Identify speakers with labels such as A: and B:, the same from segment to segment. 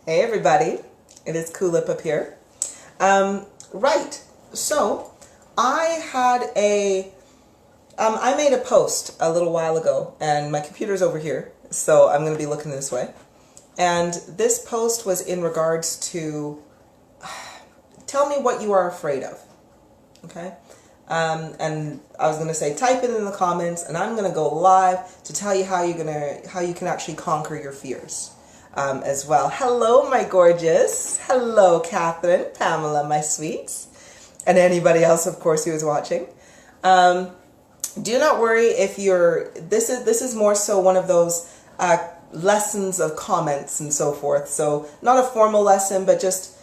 A: Hey everybody, it is Kulipup here. Right, so I made a post a little while ago, and my computer's over here, so I'm going to be looking this way. And this post was in regards to, tell me what you are afraid of, okay? And I was going to say, type it in the comments, and I'm going to go live to tell you how you can actually conquer your fears. As well. Hello, my gorgeous. Hello, Catherine, Pamela, my sweets, and anybody else, of course, who is watching. Do not worry if you're. This is more so one of those lessons of comments and so forth. So not a formal lesson, but just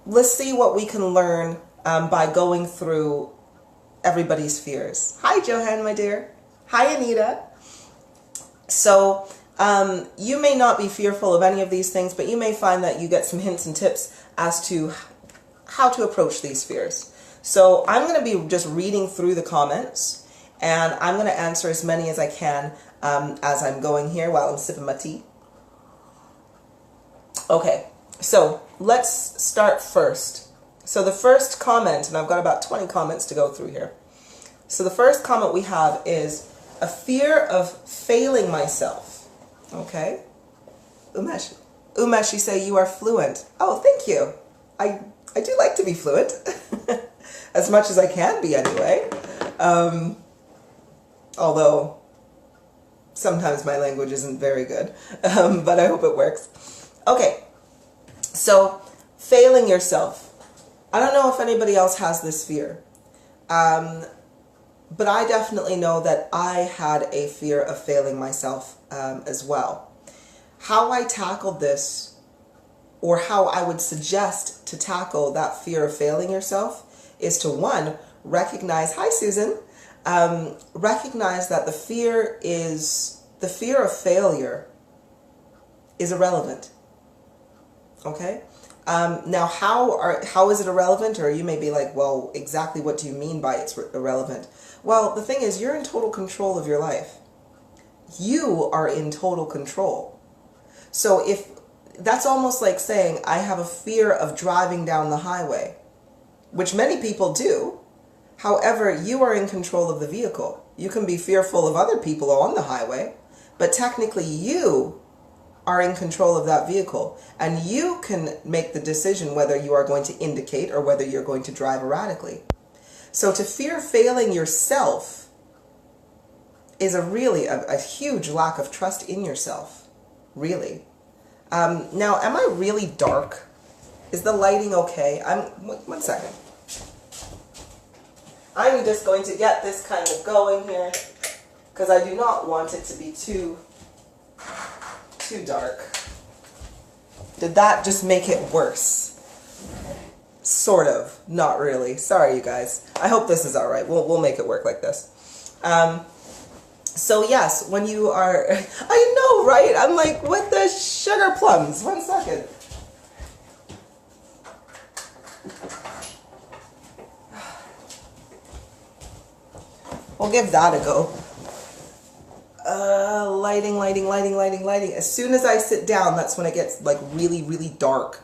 A: let's see what we can learn by going through everybody's fears. Hi, Johan, my dear. Hi, Anita. So. You may not be fearful of any of these things, but you may find that you get some hints and tips as to how to approach these fears. So I'm going to be just reading through the comments, and I'm going to answer as many as I can as I'm going here while I'm sipping my tea. Okay, so let's start first. So the first comment, and I've got about 20 comments to go through here. So the first comment we have is a fear of failing myself. Okay. Umesh, you say you are fluent. Oh, thank you. I do like to be fluent. As much as I can be anyway. Although sometimes my language isn't very good. But I hope it works. Okay. So, failing yourself. I don't know if anybody else has this fear. But I definitely know that I had a fear of failing myself as well. How I tackled this, or how I would suggest to tackle that fear of failing yourself, is to, one, recognize, hi Susan, recognize that the fear of failure is irrelevant. Okay? Now, how is it irrelevant? Or you may be like, well, exactly what do you mean by it's irrelevant? Well, the thing is, you're in total control of your life. You are in total control. So if that's almost like saying, I have a fear of driving down the highway, which many people do. However, you are in control of the vehicle. You can be fearful of other people on the highway, but technically you are in control of that vehicle, and you can make the decision whether you are going to indicate or whether you're going to drive erratically. So to fear failing yourself is a huge lack of trust in yourself, really. Now, am I really dark? Is the lighting okay? One second. I'm just going to get this kind of going here, because I do not want it to be too dark. Did that just make it worse? Sort of. Not really. Sorry, you guys. I hope this is alright. We'll make it work like this. So yes, when you are... I know, right? I'm like, with the sugar plums. 1 second. We'll give that a go. Lighting. As soon as I sit down, that's when it gets like really, really dark.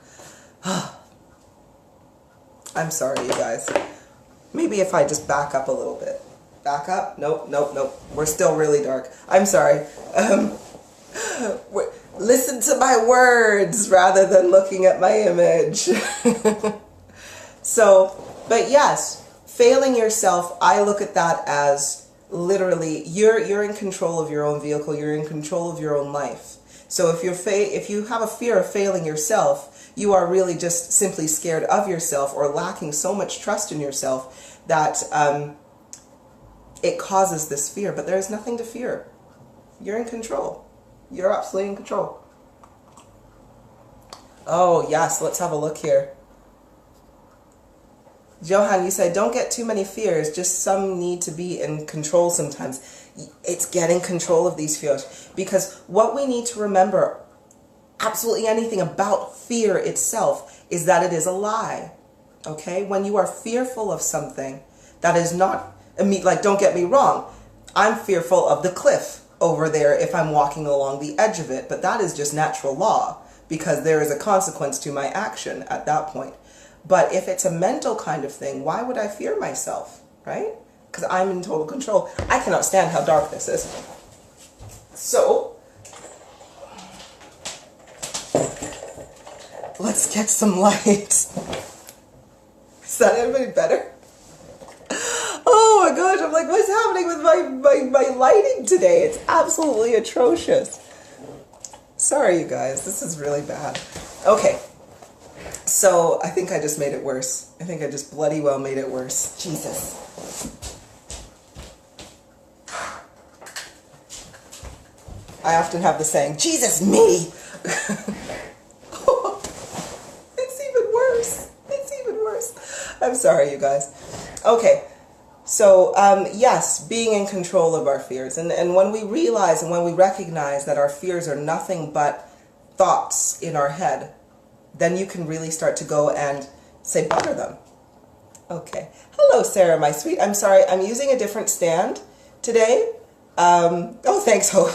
A: I'm sorry, you guys. Maybe if I just back up a little bit. Back up? Nope. We're still really dark. I'm sorry. Listen to my words rather than looking at my image. So, but yes, failing yourself, I look at that as literally you're in control of your own vehicle. You're in control of your own life. So if you have a fear of failing yourself, you are really just simply scared of yourself or lacking so much trust in yourself that it causes this fear. But there is nothing to fear. You're in control. You're absolutely in control. Oh, yes. Let's have a look here. Johan, you say, don't get too many fears. Just some need to be in control sometimes. It's getting control of these fears. Because what we need to remember, absolutely anything about fear itself, is that it is a lie. Okay? When you are fearful of something, that is not, like, don't get me wrong, I'm fearful of the cliff over there if I'm walking along the edge of it, but that is just natural law. because there is a consequence to my action at that point. But if it's a mental kind of thing, why would I fear myself, right? Because I'm in total control. I cannot stand how dark this is. So, let's get some light. Is that anybody better? Oh my gosh, I'm like, what's happening with my lighting today? It's absolutely atrocious. Sorry, you guys, this is really bad. Okay, so I think I just made it worse. I think I just bloody well made it worse. Jesus. I often have the saying, Jesus me! It's even worse. It's even worse. I'm sorry, you guys. Okay. So, yes, being in control of our fears. And when we realize and when we recognize that our fears are nothing but thoughts in our head, then you can really start to go and say, butter them. Okay. Hello, Sarah, my sweet. I'm sorry, I'm using a different stand today. Oh, thanks, Hope.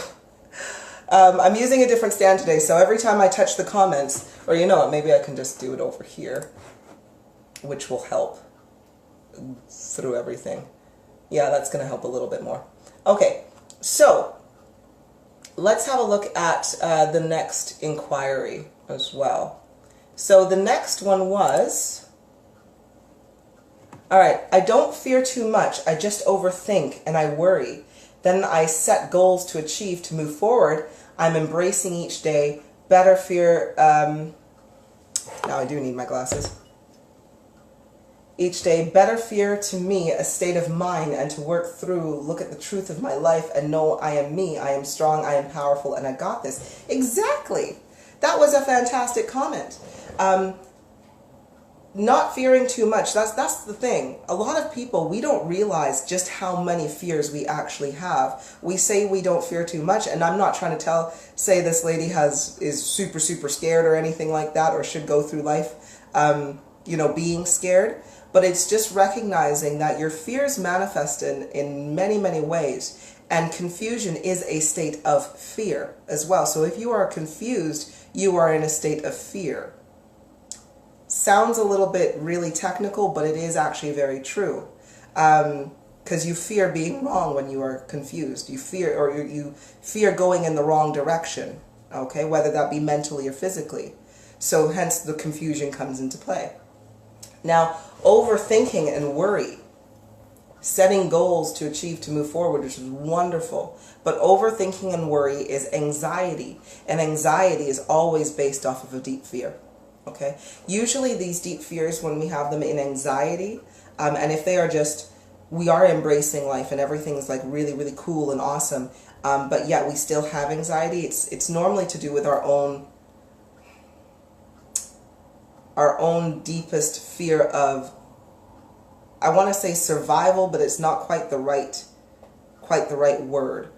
A: I'm using a different stand today, so every time I touch the comments, or you know what, maybe I can just do it over here, which will help through everything. Yeah, that's going to help a little bit more. Okay, so let's have a look at the next inquiry as well. So the next one was, all right, I don't fear too much. I just overthink and I worry. Then I set goals to achieve to move forward. I'm embracing each day. Better fear. Now I do need my glasses. Each day, better fear to me a state of mind and to work through, look at the truth of my life and know I am me, I am strong, I am powerful, and I got this. Exactly. That was a fantastic comment. Not fearing too much, that's the thing. A lot of people, we don't realize just how many fears we actually have. We say we don't fear too much, and I'm not trying to say this lady is super, super scared or anything like that, or should go through life, you know, being scared. But it's just recognizing that your fears manifest in many, many ways. And confusion is a state of fear as well. So if you are confused, you are in a state of fear. Sounds a little bit really technical, but it is actually very true. Because you fear being wrong when you are confused. You fear, or you fear going in the wrong direction. Okay, whether that be mentally or physically. So hence the confusion comes into play. Now, overthinking and worry, setting goals to achieve, to move forward, which is wonderful. But overthinking and worry is anxiety. And anxiety is always based off of a deep fear. Okay? Usually these deep fears, when we have them in anxiety, and if they are just, we are embracing life and everything is like really, really cool and awesome, but yet we still have anxiety, it's normally to do with our own deepest fear of, I want to say survival, but it's not quite the right word.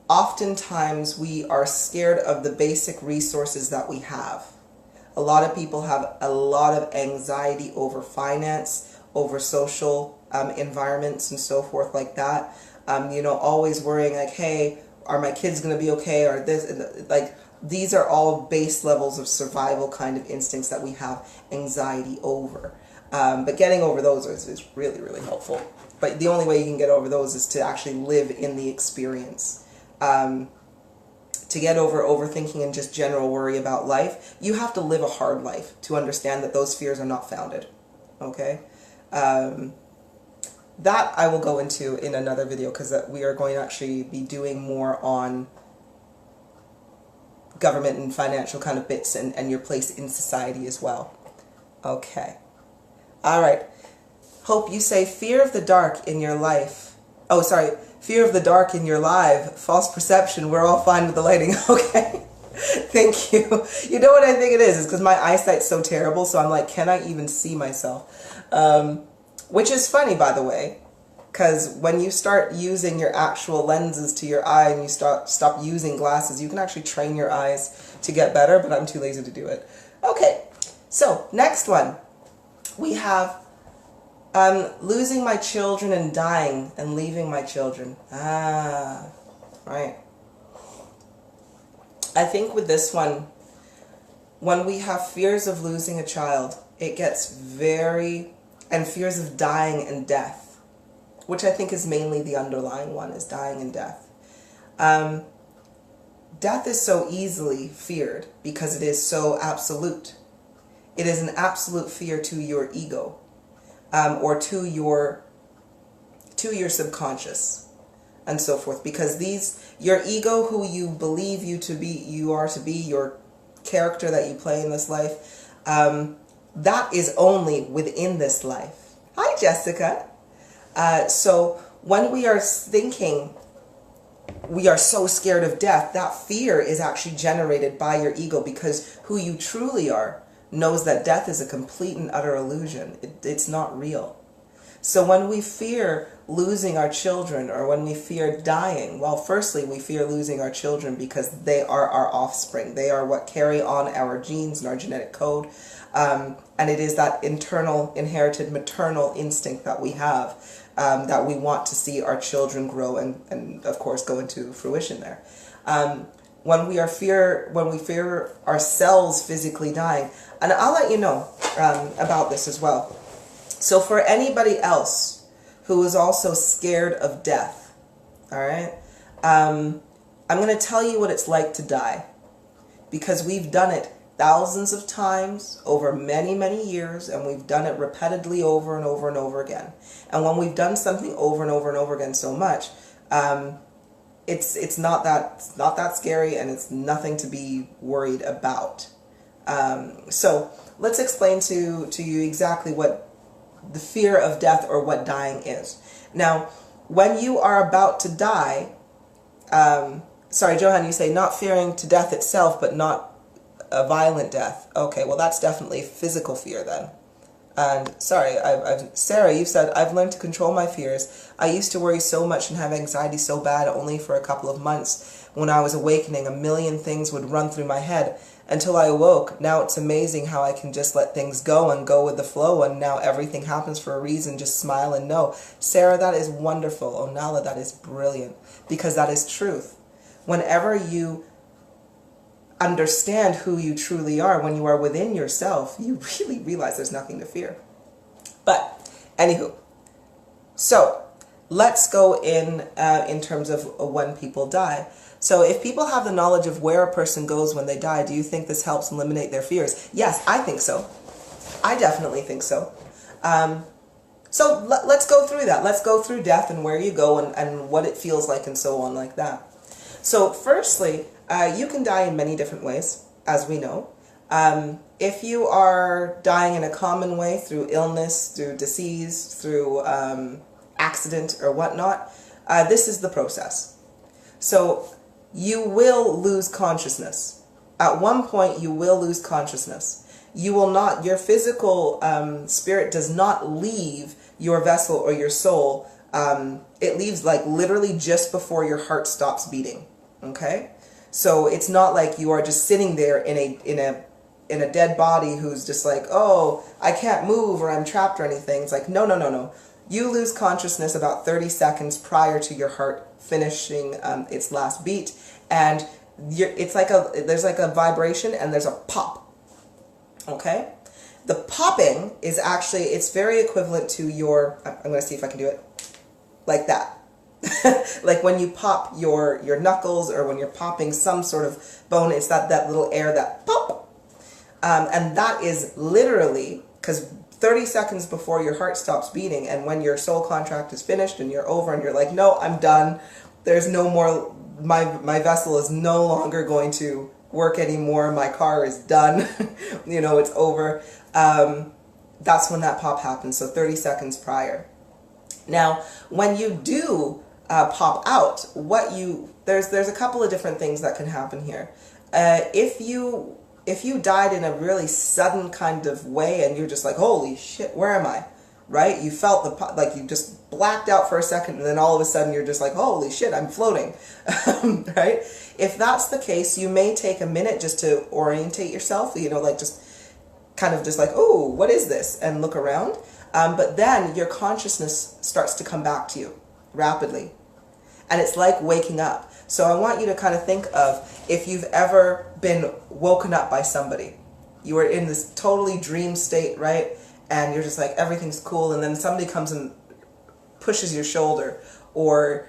A: Oftentimes we are scared of the basic resources that we have. A lot of people have a lot of anxiety over finance, over social environments and so forth like that. You know, always worrying like, hey, are my kids going to be okay? Or this, like, these are all base levels of survival kind of instincts that we have anxiety over. But getting over those is really, really helpful. But the only way you can get over those is to actually live in the experience. To get over overthinking and just general worry about life, you have to live a hard life to understand that those fears are not founded. Okay? That I will go into in another video, because we are going to actually be doing more on government and financial kind of bits and your place in society as well. Okay. All right. Hope you say fear of the dark in your life. Oh, sorry. Fear of the dark in your life. False perception. We're all fine with the lighting. Okay. Thank you. You know what I think it is because my eyesight's so terrible, so I'm like, can I even see myself? Which is funny, by the way, because when you start using your actual lenses to your eye and you stop using glasses, you can actually train your eyes to get better, but I'm too lazy to do it. Okay, so next one. We have losing my children and dying and leaving my children. Ah, right. I think with this one, when we have fears of losing a child, it gets and fears of dying and death, which I think is mainly the underlying one, is dying and death. Death is so easily feared because it is so absolute. It is an absolute fear to your ego, or to your subconscious, and so forth. Because your ego, who you believe you are to be, your character that you play in this life, that is only within this life. Hi, Jessica. So when we are thinking we are so scared of death, that fear is actually generated by your ego, because who you truly are knows that death is a complete and utter illusion. It's not real. So when we fear losing our children, or when we fear dying, well, firstly, we fear losing our children because they are our offspring. They are what carry on our genes and our genetic code. And it is that internal, inherited maternal instinct that we have, that we want to see our children grow and of course, go into fruition there. When we fear ourselves physically dying, and I'll let you know about this as well. So for anybody else who is also scared of death, all right, I'm going to tell you what it's like to die, because we've done it thousands of times over many, many years, and we've done it repeatedly over and over and over again. And when we've done something over and over and over again so much, it's not that scary, and it's nothing to be worried about. So let's explain to you exactly what the fear of death, or what dying is. Now, when you are about to die, sorry, Johan, you say not fearing to death itself, but not a violent death. Okay, well, that's definitely physical fear then. And sorry, Sarah, you said, I've learned to control my fears. I used to worry so much and have anxiety so bad only for a couple of months. When I was awakening, a million things would run through my head until I awoke. Now it's amazing how I can just let things go and go with the flow, and now everything happens for a reason. Just smile and know. Sarah, that is wonderful. Onala, that is brilliant, because that is truth. Whenever you understand who you truly are, when you are within yourself, you really realize there's nothing to fear. But anywho, so let's go in terms of when people die. So if people have the knowledge of where a person goes when they die, do you think this helps eliminate their fears? Yes, I think so. I definitely think so. So let's go through that. Let's go through death and where you go and what it feels like and so on like that. So firstly, you can die in many different ways, as we know. If you are dying in a common way, through illness, through disease, through accident or whatnot, this is the process. So you will lose consciousness. At one point, you will lose consciousness. You will not, your physical spirit does not leave your vessel or your soul. It leaves like literally just before your heart stops beating. Okay? So it's not like you are just sitting there in a dead body who's just like, oh, I can't move, or I'm trapped or anything. It's like, no. You lose consciousness about 30 seconds prior to your heart finishing its last beat, and it's like there's like a vibration and there's a pop. Okay? The popping is actually, it's very equivalent to your, I'm going to see if I can do it, like that. Like when you pop your knuckles, or when you're popping some sort of bone, it's that little air, that pop. And that is literally, because 30 seconds before your heart stops beating, and when your soul contract is finished and you're over and you're like, no, I'm done. There's no more, my vessel is no longer going to work anymore. My car is done. You know, it's over. That's when that pop happens. So 30 seconds prior. Now, when you do pop out, there's a couple of different things that can happen here. If you died in a really sudden kind of way and you're just like, holy shit, where am I? Right? You felt like you just blacked out for a second, and then all of a sudden you're just like, holy shit, I'm floating. Right? If that's the case, you may take a minute just to orientate yourself, you know, like just kind of just like, oh, what is this? And look around. But then your consciousness starts to come back to you rapidly. And it's like waking up. So I want you to kind of think of if you've ever been woken up by somebody. You were in this totally dream state, right? And you're just like, everything's cool, and then somebody comes and pushes your shoulder, or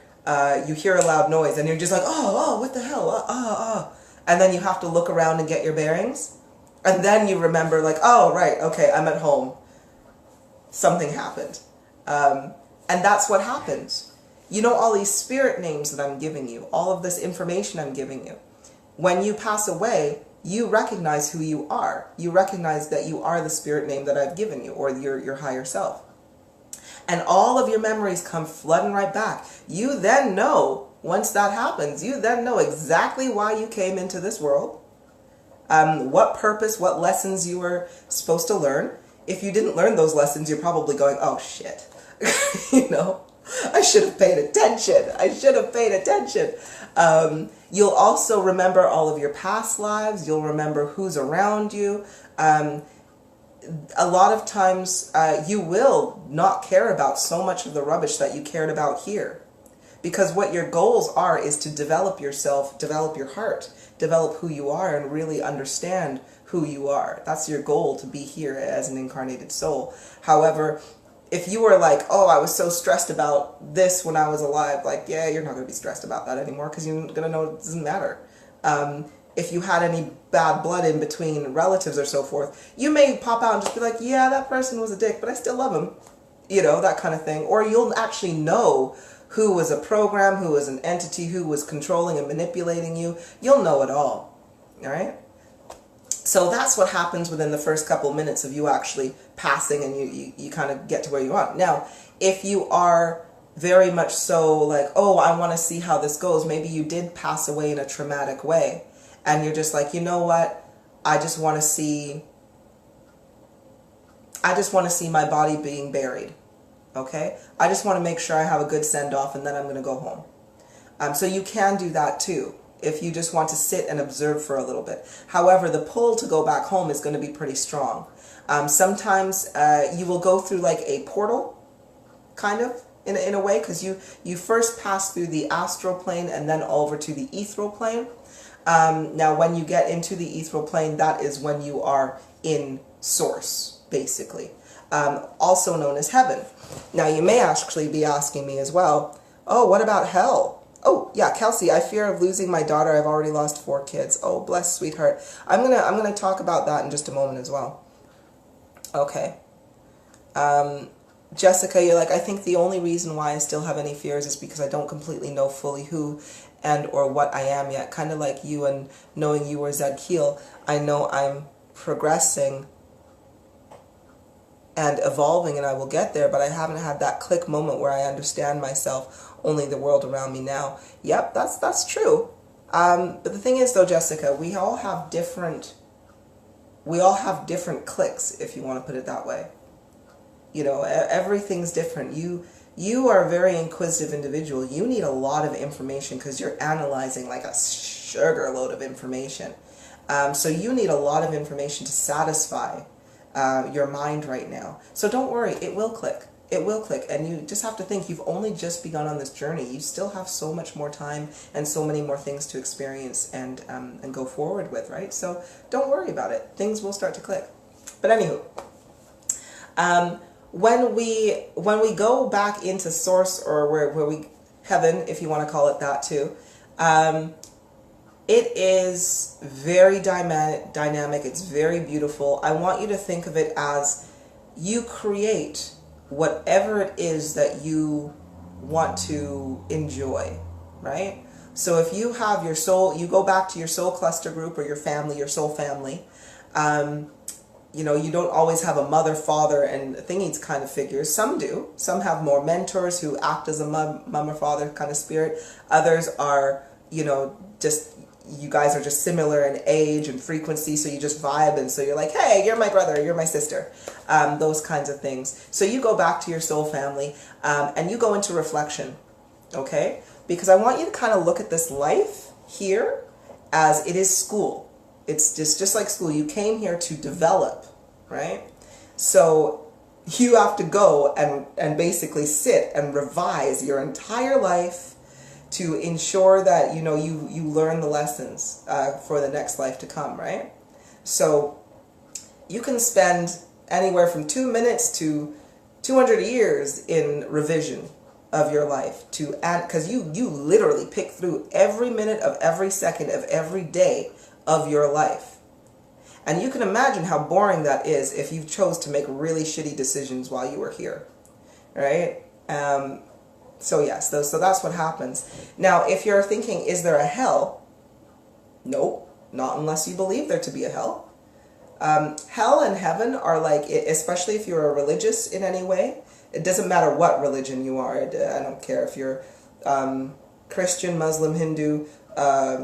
A: you hear a loud noise, and you're just like, oh, what the hell, and then you have to look around and get your bearings, and then you remember, like, oh, right, okay, I'm at home. Something happened. And that's what happens. You know, all these spirit names that I'm giving you, all of this information I'm giving you, when you pass away, you recognize who you are. You recognize that you are the spirit name that I've given you, or your higher self. And all of your memories come flooding right back. You then know, once that happens, you then know exactly why you came into this world, what purpose, what lessons you were supposed to learn. If you didn't learn those lessons, you're probably going, oh shit, you know, I should have paid attention. I should have paid attention. You'll also remember all of your past lives. You'll remember who's around you. A lot of times you will not care about so much of the rubbish that you cared about here. Because what your goals are is to develop yourself, develop your heart, develop who you are, and really understand who you are. That's your goal, to be here as an incarnated soul. However, if you were like, oh, I was so stressed about this when I was alive, like, yeah, you're not going to be stressed about that anymore, because you're going to know it doesn't matter. If you had any bad blood in between relatives or so forth, you may pop out and just be like, yeah, that person was a dick, but I still love him. You know, that kind of thing. Or you'll actually know who was a program, who was an entity, who was controlling and manipulating you. You'll know it all. All right? So that's what happens within the first couple minutes of you actually passing, and you kind of get to where you are. Now, if you are very much so like, oh, I want to see how this goes, maybe you did pass away in a traumatic way, and you're just like, you know what, I just want to see my body being buried, okay? I just want to make sure I have a good send-off, and then I'm going to go home. So you can do that too, if you just want to sit and observe for a little bit. However, the pull to go back home is going to be pretty strong. Sometimes you will go through like a portal, kind of, in a way, because you first pass through the astral plane and then over to the ethereal plane. Now, when you get into the ethereal plane, that is when you are in source, basically, also known as heaven. Now, you may actually be asking me as well, oh, what about hell? Oh, yeah, Kelsey, I fear of losing my daughter. I've already lost 4 kids. Oh, bless, sweetheart. I'm gonna talk about that in just a moment as well. Okay. Jessica, you're like, I think the only reason why I still have any fears is because I don't completely know fully who and or what I am yet. Kind of like you and knowing you were Zed Keel. I know I'm progressing and evolving, and I will get there, but I haven't had that click moment where I understand myself, only the world around me now. Yep, that's true. But the thing is, though, Jessica, we all have different clicks, if you want to put it that way. You know, everything's different. You are a very inquisitive individual. You need a lot of information because you're analyzing like a sugar load of information. So you need a lot of information to satisfy your mind right now. So don't worry, it will click. It will click, and you just have to think you've only just begun on this journey. You still have so much more time and so many more things to experience and go forward with, right? So don't worry about it. Things will start to click. But anywho, when we go back into source, or where we heaven, if you want to call it that too, it is very dynamic. It's very beautiful. I want you to think of it as you create whatever it is that you want to enjoy, right? So if you have your soul, you go back to your soul cluster group or your family, your soul family. You know, you don't always have a mother, father, and thingies kind of figures. Some do. Some have more mentors who act as a mom or father kind of spirit. Others are, you know, just, you guys are just similar in age and frequency, so you just vibe, and so you're like, hey, you're my brother, you're my sister. Those kinds of things. So you go back to your soul family, and you go into reflection, okay? Because I want you to kind of look at this life here as it is school. It's just like school. You came here to develop, right? So you have to go and basically sit and revise your entire life to ensure that, you know, you learn the lessons for the next life to come, right? So you can spend anywhere from 2 minutes to 200 years in revision of your life, to add, because you literally pick through every minute of every second of every day of your life. And you can imagine how boring that is if you chose to make really shitty decisions while you were here, right? So yes, so that's what happens. Now, if you're thinking, is there a hell? Nope, not unless you believe there to be a hell. Hell and heaven are like, especially if you're a religious in any way, it doesn't matter what religion you are. I don't care if you're Christian, Muslim, Hindu,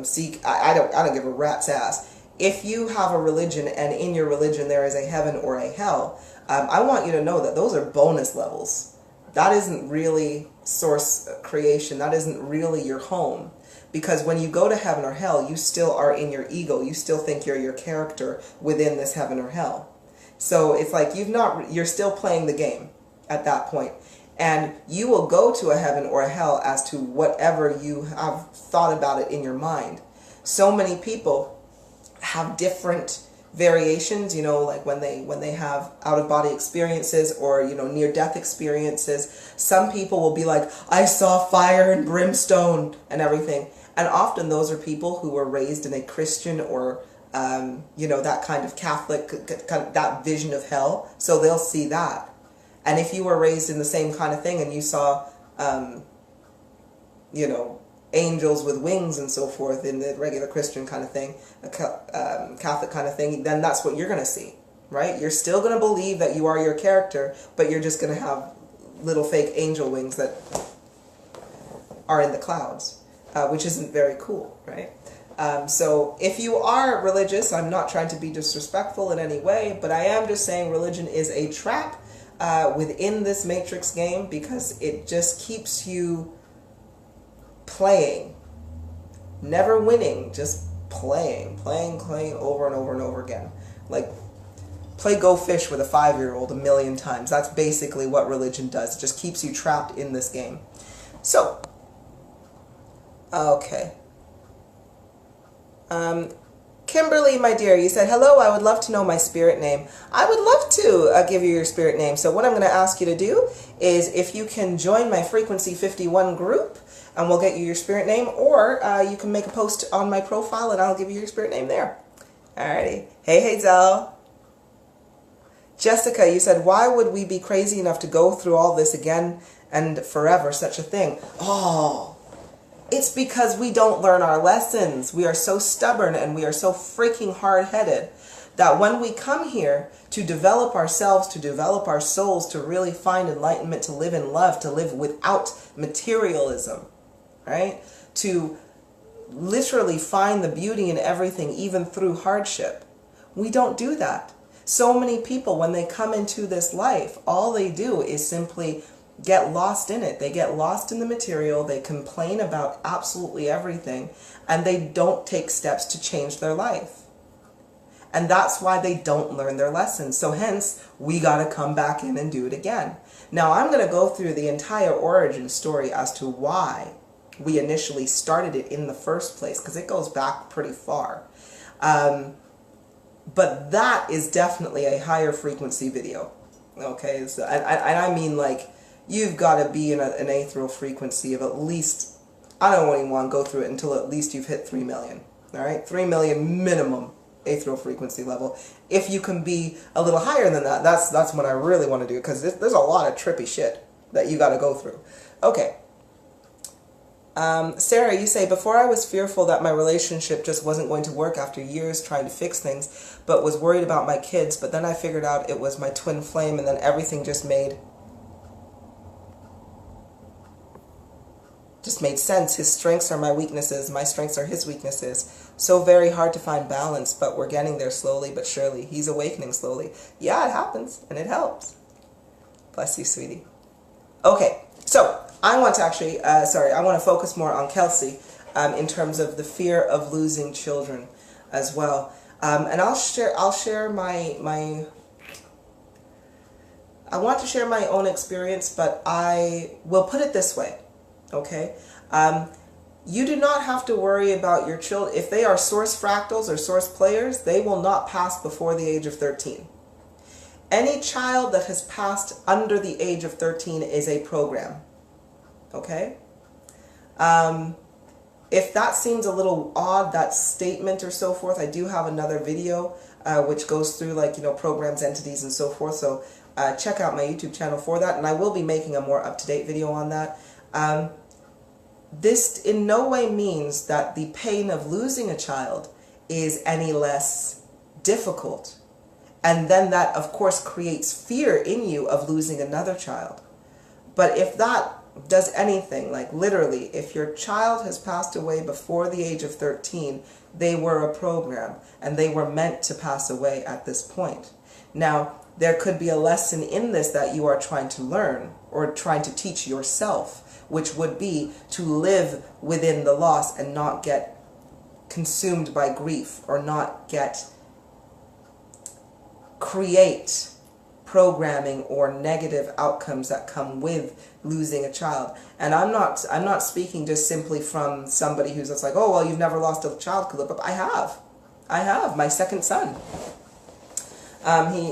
A: Sikh. I don't give a rat's ass. If you have a religion and in your religion there is a heaven or a hell, I want you to know that those are bonus levels. That isn't really source creation. That isn't really your home. Because when you go to heaven or hell, you still are in your ego. You still think you're your character within this heaven or hell. So it's like you're still playing the game at that point. And you will go to a heaven or a hell as to whatever you have thought about it in your mind. So many people have different variations, you know, like when they have out-of-body experiences or, you know, near-death experiences. Some people will be like, I saw fire and brimstone and everything. And often those are people who were raised in a Christian or, you know, that kind of Catholic, kind of that vision of hell. So they'll see that. And if you were raised in the same kind of thing and you saw, you know, angels with wings and so forth in the regular Christian kind of thing, a Catholic kind of thing, then that's what you're going to see, right? You're still going to believe that you are your character, but you're just going to have little fake angel wings that are in the clouds, which isn't very cool, right? So if you are religious, I'm not trying to be disrespectful in any way, but I am just saying religion is a trap within this Matrix game because it just keeps you playing, never winning, just playing over and over and over again. Like, play Go Fish with a 5-year-old a million times. That's basically what religion does. It just keeps you trapped in this game. So, okay. Kimberly, my dear, you said, hello, I would love to know my spirit name. I would love to give you your spirit name. So what I'm going to ask you to do is if you can join my Frequency 51 group, and we'll get you your spirit name, or you can make a post on my profile and I'll give you your spirit name there. Alrighty. Hey, Hazel. Jessica, you said, why would we be crazy enough to go through all this again and forever, such a thing? Oh, it's because we don't learn our lessons. We are so stubborn and we are so freaking hard-headed that when we come here to develop ourselves, to develop our souls, to really find enlightenment, to live in love, to live without materialism, right? To literally find the beauty in everything, even through hardship. We don't do that. So many people, when they come into this life, all they do is simply get lost in it. They get lost in the material, they complain about absolutely everything, and they don't take steps to change their life. And that's why they don't learn their lessons. So hence, we got to come back in and do it again. Now, I'm going to go through the entire origin story as to why we initially started it in the first place, because it goes back pretty far. But that is definitely a higher frequency video. Okay, so, and I mean, like, you've got to be in an ethereal frequency of at least, I don't even want to go through it until at least you've hit 3 million. All right, 3 million minimum ethereal frequency level. If you can be a little higher than that, that's what I really want to do, because there's a lot of trippy shit that you got to go through. Okay. Sarah, you say, before I was fearful that my relationship just wasn't going to work after years trying to fix things, but was worried about my kids, but then I figured out it was my twin flame, and then everything just made sense. His strengths are my weaknesses, my strengths are his weaknesses. So very hard to find balance, but we're getting there slowly but surely. He's awakening slowly. Yeah, it happens, and it helps. Bless you, sweetie. Okay, so I want to actually, I want to focus more on Kelsey in terms of the fear of losing children as well. And I'll share my I want to share my own experience, but I will put it this way, okay? You do not have to worry about your children. If they are source fractals or source players, they will not pass before the age of 13. Any child that has passed under the age of 13 is a program. Okay? If that seems a little odd, that statement or so forth, I do have another video which goes through, like, you know, programs, entities, and so forth. So check out my YouTube channel for that, and I will be making a more up-to-date video on that. This in no way means that the pain of losing a child is any less difficult. And then that, of course, creates fear in you of losing another child. But if that does anything, like literally, if your child has passed away before the age of 13, they were a program and they were meant to pass away at this point. Now, there could be a lesson in this that you are trying to learn or trying to teach yourself, which would be to live within the loss and not get consumed by grief or not create programming or negative outcomes that come with losing a child. And I'm not speaking just simply from somebody who's just like, oh, well, you've never lost a child, Kulipup. I have. My second son.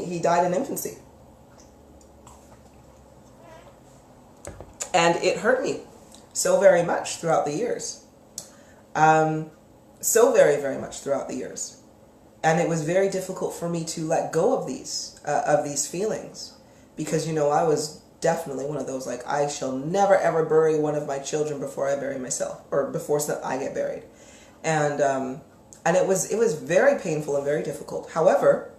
A: He died in infancy. And it hurt me so very much throughout the years. So very, very much throughout the years. And it was very difficult for me to let go of these feelings, because, you know, I was definitely one of those, like, I shall never ever bury one of my children before I bury myself, or before I get buried. And it was very painful and very difficult. However,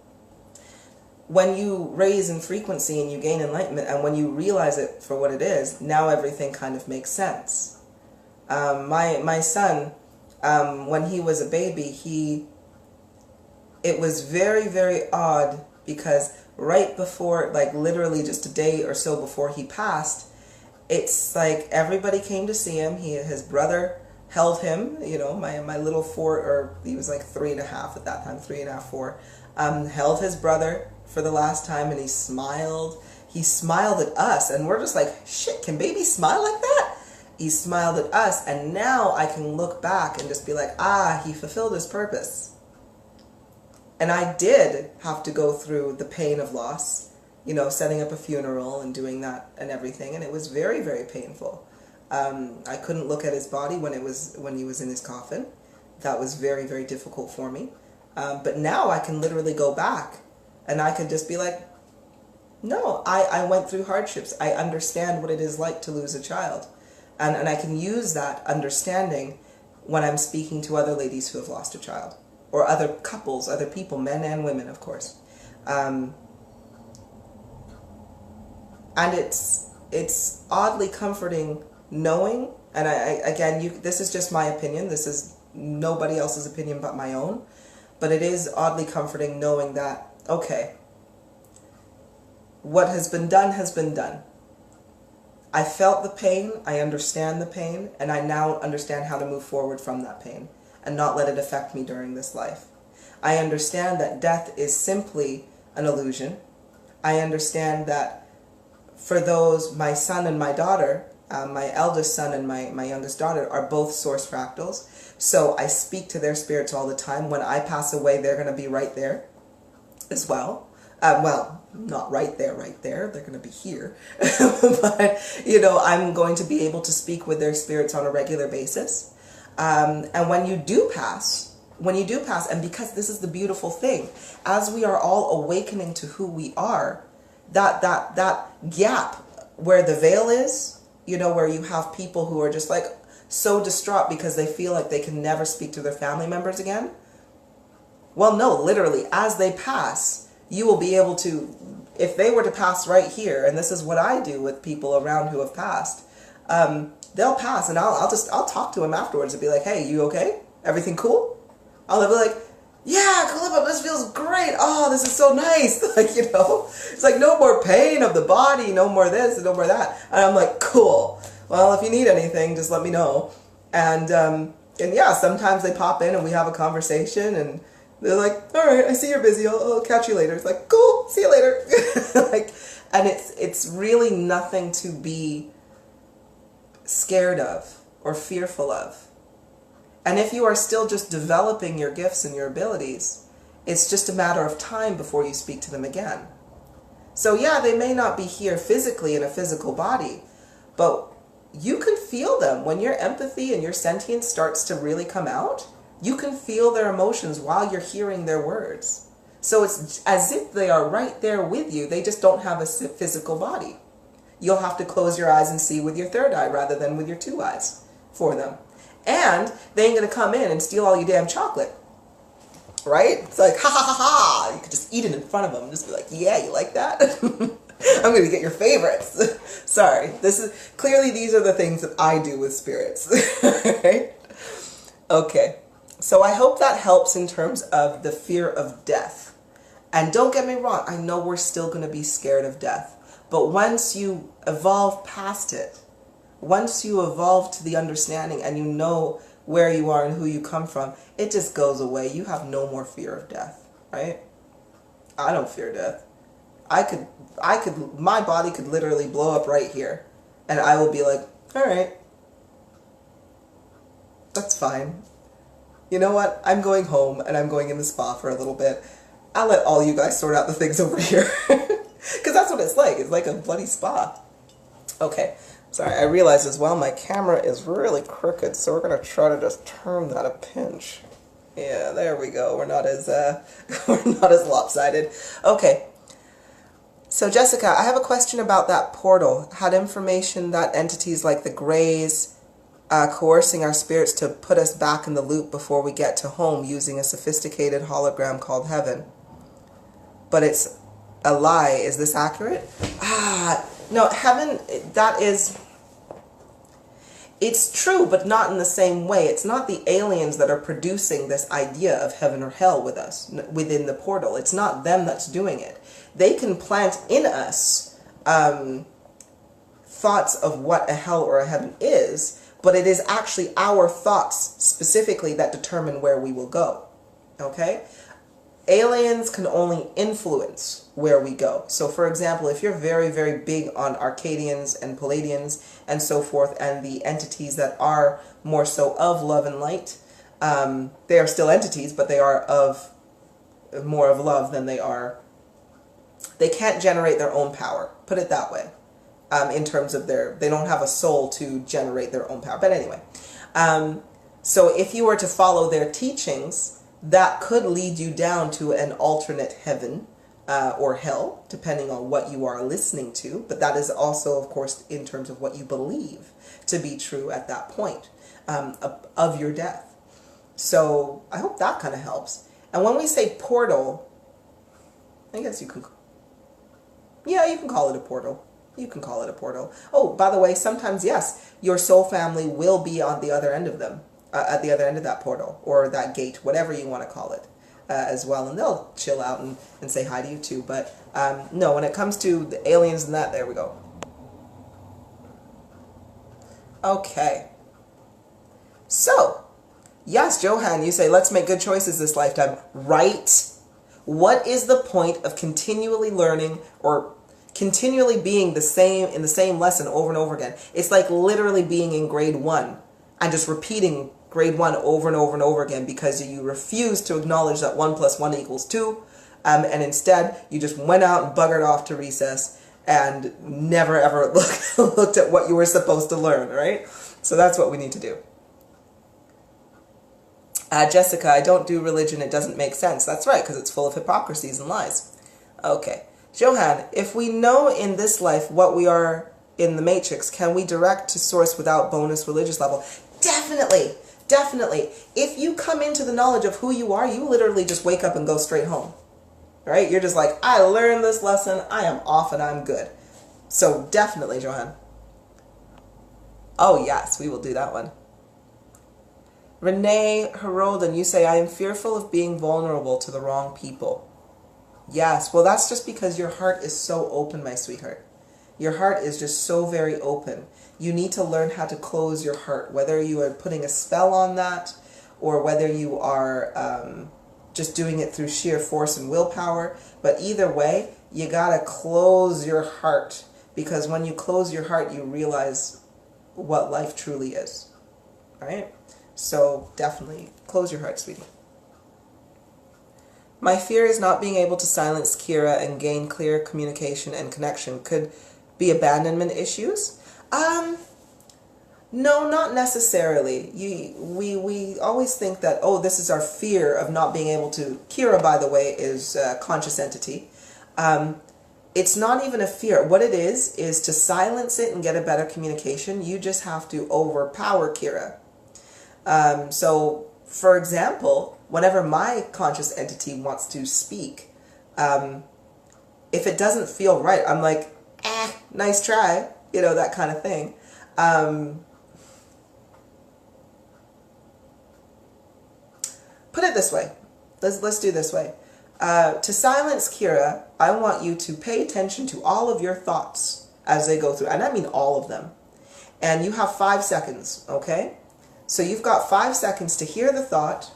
A: when you raise in frequency and you gain enlightenment, and when you realize it for what it is, now everything kind of makes sense. My son, when he was a baby, it was very, very odd, because right before, like literally just a day or so before he passed, it's like everybody came to see him. His brother held him, you know, my little he was like 3.5 at that time, 3.5, 4, held his brother for the last time, and he smiled. He smiled at us, and we're just like, shit, can babies smile like that? He smiled at us, and now I can look back and just be like, he fulfilled his purpose. And I did have to go through the pain of loss, you know, setting up a funeral and doing that and everything, and it was very, very painful. I couldn't look at his body when he was in his coffin. That was very, very difficult for me. But now I can literally go back, and I can just be like, no, I went through hardships. I understand what it is like to lose a child. And I can use that understanding when I'm speaking to other ladies who have lost a child. Or other couples, other people, men and women, of course. And it's oddly comforting knowing, and again, this is just my opinion, this is nobody else's opinion but my own, but it is oddly comforting knowing that, okay, what has been done has been done. I felt the pain, I understand the pain, and I now understand how to move forward from that pain and not let it affect me during this life. I understand that death is simply an illusion. I understand that for those, my son and my daughter, my eldest son and my youngest daughter are both source fractals. So I speak to their spirits all the time. When I pass away, they're going to be right there as well. Well, not right there. They're going to be here. But, you know, I'm going to be able to speak with their spirits on a regular basis. And when you do pass, and because this is the beautiful thing, as we are all awakening to who we are, that gap where the veil is, you know, where you have people who are just like so distraught because they feel like they can never speak to their family members again. Well, no, literally, as they pass, you will be able to, if they were to pass right here, and this is what I do with people around who have passed, they'll pass, and I'll talk to them afterwards and be like, hey, you okay? Everything cool? I'll be like, yeah, Kulipup, this feels great. Oh, this is so nice. Like, you know, it's like no more pain of the body, no more this, and no more that. And I'm like, cool. Well, if you need anything, just let me know. And yeah, sometimes they pop in and we have a conversation, and they're like, all right, I see you're busy. I'll catch you later. It's like, cool, see you later. Like, and it's really nothing to be scared of or fearful of. And if you are still just developing your gifts and your abilities, it's just a matter of time before you speak to them again. So yeah, they may not be here physically in a physical body, but you can feel them. When your empathy and your sentience starts to really come out, you can feel their emotions while you're hearing their words. So it's as if they are right there with you. They just don't have a physical body. You'll have to close your eyes and see with your third eye rather than with your two eyes for them. And they ain't going to come in and steal all your damn chocolate. Right? It's like, ha ha ha ha. You could just eat it in front of them and just be like, yeah, you like that? I'm going to get your favorites. Sorry. Clearly these are the things that I do with spirits. Right? Okay. So I hope that helps in terms of the fear of death. And don't get me wrong, I know we're still going to be scared of death. But once you evolve past it, once you evolve to the understanding and you know where you are and who you come from, it just goes away. You have no more fear of death, right? I don't fear death. My body could literally blow up right here and I will be like, all right, that's fine. You know what? I'm going home and I'm going in the spa for a little bit. I'll let all you guys sort out the things over here. Because that's what it's like. It's like a bloody spa. Okay. Sorry, I realized as well my camera is really crooked, so we're going to try to just turn that a pinch. Yeah, there we go. We're not as lopsided. Okay. So Jessica, I have a question about that portal. Had information that entities like the Greys coercing our spirits to put us back in the loop before we get to home using a sophisticated hologram called heaven. But it's a lie. Is this accurate? No, heaven, it's true, but not in the same way. It's not the aliens that are producing this idea of heaven or hell with us, within the portal. It's not them that's doing it. They can plant in us thoughts of what a hell or a heaven is, but it is actually our thoughts specifically that determine where we will go. Okay? Aliens can only influence where we go. So for example, if you're very, very big on Arcadians and Palladians and so forth, and the entities that are more so of love and light, they are still entities, but they are of more of love than they can't generate their own power, put it that way, in terms of they don't have a soul to generate their own power. But anyway, so if you were to follow their teachings, that could lead you down to an alternate heaven or hell, depending on what you are listening to. But that is also, of course, in terms of what you believe to be true at that point of your death. So I hope that kind of helps. And when we say portal, I guess you can, yeah, you can call it a portal. You can call it a portal. Oh, by the way, sometimes, yes, your soul family will be on the other end of them. At the other end of that portal or that gate, whatever you want to call it, as well, and they'll chill out and say hi to you too. But no, when it comes to the aliens and that, there we go. Okay. So, yes, Johan, you say, let's make good choices this lifetime. Right? What is the point of continually learning or continually being in the same lesson over and over again? It's like literally being in grade 1 and just repeating grade 1 over and over and over again because you refuse to acknowledge that 1 + 1 = 2, and instead you just went out and buggered off to recess and never ever looked at what you were supposed to learn, right? So that's what we need to do. Jessica, I don't do religion, it doesn't make sense. That's right, because it's full of hypocrisies and lies. Okay. Johan, if we know in this life what we are in the Matrix, can we direct to source without bonus religious level? Definitely. Definitely. If you come into the knowledge of who you are, you literally just wake up and go straight home. Right? You're just like, I learned this lesson, I am off and I'm good. So definitely, Johan. Oh yes, we will do that one. Renee Herolden, you say, I am fearful of being vulnerable to the wrong people. Yes, well that's just because your heart is so open, my sweetheart. Your heart is just so very open. You need to learn how to close your heart, whether you are putting a spell on that or whether you are just doing it through sheer force and willpower. But either way, you gotta close your heart, because when you close your heart, you realize what life truly is, right? So definitely close your heart, sweetie. My fear is not being able to silence Kira and gain clear communication and connection. Could be abandonment issues. No, not necessarily. We always think that, oh, this is our fear of not being able to. Kira, by the way, is a conscious entity. It's not even a fear. What it is to silence it and get a better communication. You just have to overpower Kira. So, for example, whenever my conscious entity wants to speak, if it doesn't feel right, I'm like, nice try, that kind of thing. Put it this way. Let's do this way. To silence Kira, I want you to pay attention to all of your thoughts as they go through, and I mean all of them. And you have 5 seconds, okay? So you've got 5 seconds to hear the thought,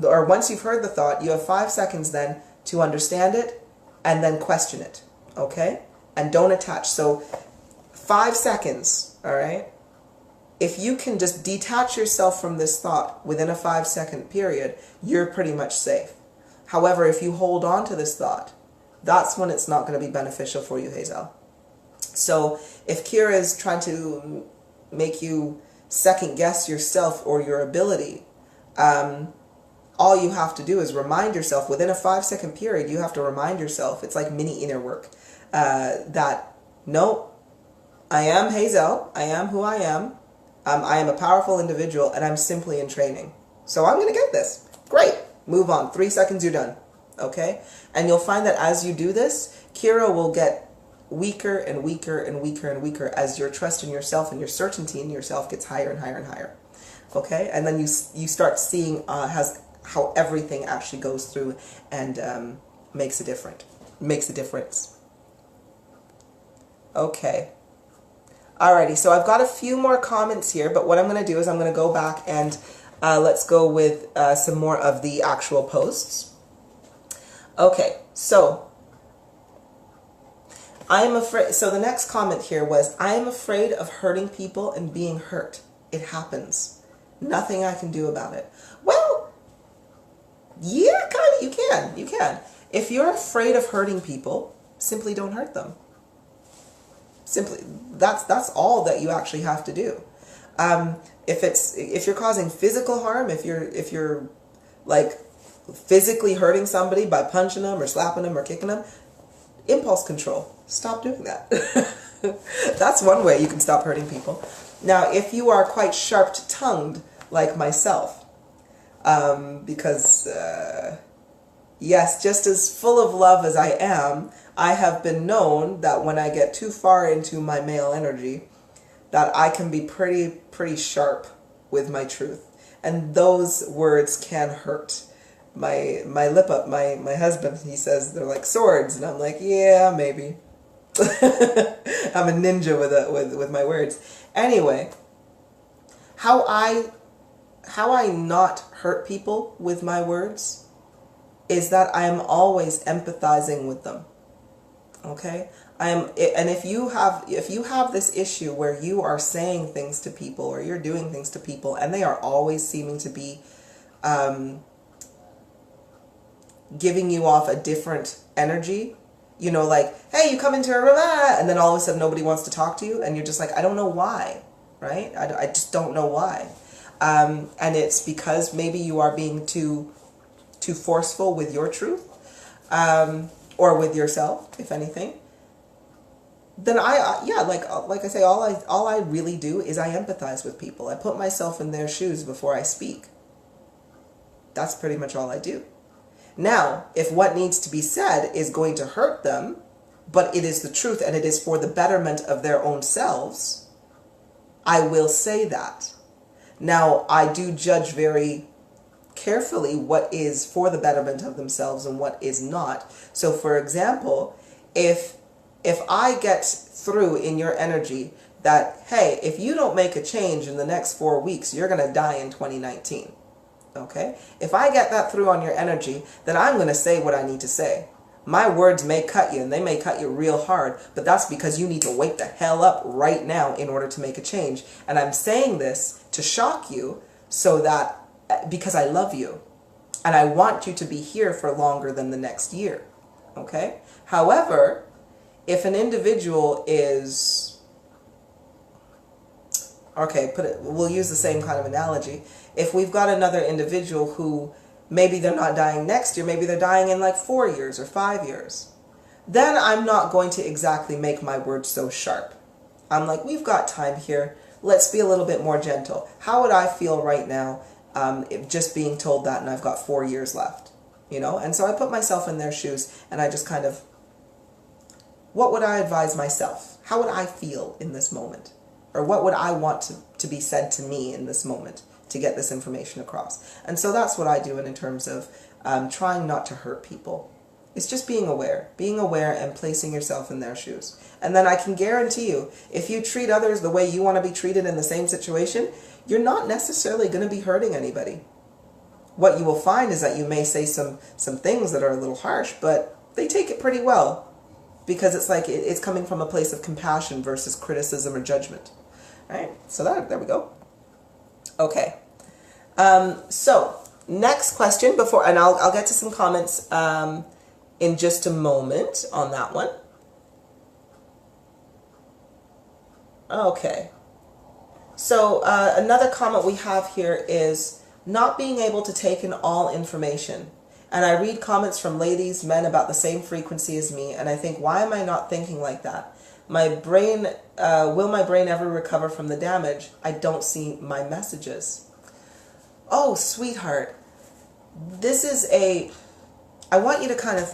A: or once you've heard the thought, you have 5 seconds then to understand it and then question it, okay? And don't attach. So 5 seconds, all right? If you can just detach yourself from this thought within a 5-second period, you're pretty much safe. However, if you hold on to this thought, that's when it's not going to be beneficial for you, Hazel. So if Kira is trying to make you second guess yourself or your ability, all you have to do is remind yourself within a 5-second period. You have to remind yourself, it's like mini inner work, that no, I am Hazel, I am who I am a powerful individual, and I'm simply in training, so I'm gonna get this. Great, move on. 3 seconds, you're done. Okay? And you'll find that as you do this, Kira will get weaker and weaker and weaker and weaker as your trust in yourself and your certainty in yourself gets higher and higher and higher. Okay? And then you start seeing how everything actually goes through and makes a difference. Okay. Alrighty, so I've got a few more comments here, but what I'm going to do is I'm going to go back and let's go with some more of the actual posts. Okay, so I'm afraid. So the next comment here was, I am afraid of hurting people and being hurt. It happens. Nothing I can do about it. Well, yeah, kind of. You can. If you're afraid of hurting people, simply don't hurt them. Simply, that's all that you actually have to do. If you're causing physical harm, if you're like physically hurting somebody by punching them or slapping them or kicking them, impulse control. Stop doing that. That's one way you can stop hurting people. Now, if you are quite sharp-tongued like myself, because yes, just as full of love as I am, I have been known that when I get too far into my male energy, that I can be pretty sharp with my truth. And those words can hurt. My lip up, my husband, he says they're like swords. And I'm like, yeah, maybe. I'm a ninja with my words. Anyway, how I not hurt people with my words is that I am always empathizing with them. Okay? And if you have this issue where you are saying things to people or you're doing things to people and they are always seeming to be giving you off a different energy, like, hey, you come into a room, and then all of a sudden nobody wants to talk to you, and you're just like, I don't know why, right? I just don't know why. And it's because maybe you are being too forceful with your truth, or with yourself, if anything. Then like I say, all I really do is I empathize with people. I put myself in their shoes before I speak. That's pretty much all I do. Now, if what needs to be said is going to hurt them, but it is the truth and it is for the betterment of their own selves, I will say that. Now, I do judge very carefully what is for the betterment of themselves and what is not. So, for example, if I get through in your energy that, hey, if you don't make a change in the next 4 weeks, you're going to die in 2019. Okay? If I get that through on your energy, then I'm going to say what I need to say. My words may cut you, and they may cut you real hard, but that's because you need to wake the hell up right now in order to make a change. And I'm saying this to shock you, so that, because I love you and I want you to be here for longer than the next year. Okay? However, if an individual is, okay, we'll use the same kind of analogy. If we've got another individual who maybe they're not dying next year, maybe they're dying in like 4 years or 5 years, then I'm not going to exactly make my words so sharp. I'm like, we've got time here. Let's be a little bit more gentle. How would I feel right now if just being told that and I've got 4 years left? You know? And so I put myself in their shoes and I just kind of, what would I advise myself? How would I feel in this moment? Or what would I want to be said to me in this moment to get this information across? And so that's what I do in terms of trying not to hurt people. It's just being aware and placing yourself in their shoes. And then I can guarantee you, if you treat others the way you want to be treated in the same situation, you're not necessarily going to be hurting anybody. What you will find is that you may say some things that are a little harsh, but they take it pretty well, because it's like it's coming from a place of compassion versus criticism or judgment. All right, so there we go. Okay, so next question and I'll get to some comments in just a moment on that one. Okay, so another comment we have here is not being able to take in all information. And I read comments from ladies, men about the same frequency as me, and I think, why am I not thinking like that? My brain, will my brain ever recover from the damage? I don't see my messages. Oh, sweetheart, I want you to kind of,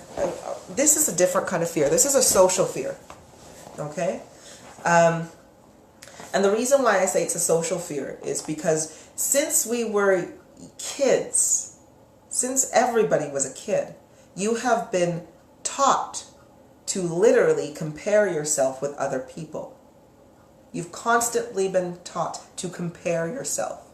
A: this is a different kind of fear. This is a social fear, okay? And the reason why I say it's a social fear is because since we were kids, since everybody was a kid, you have been taught to literally compare yourself with other people. You've constantly been taught to compare yourself.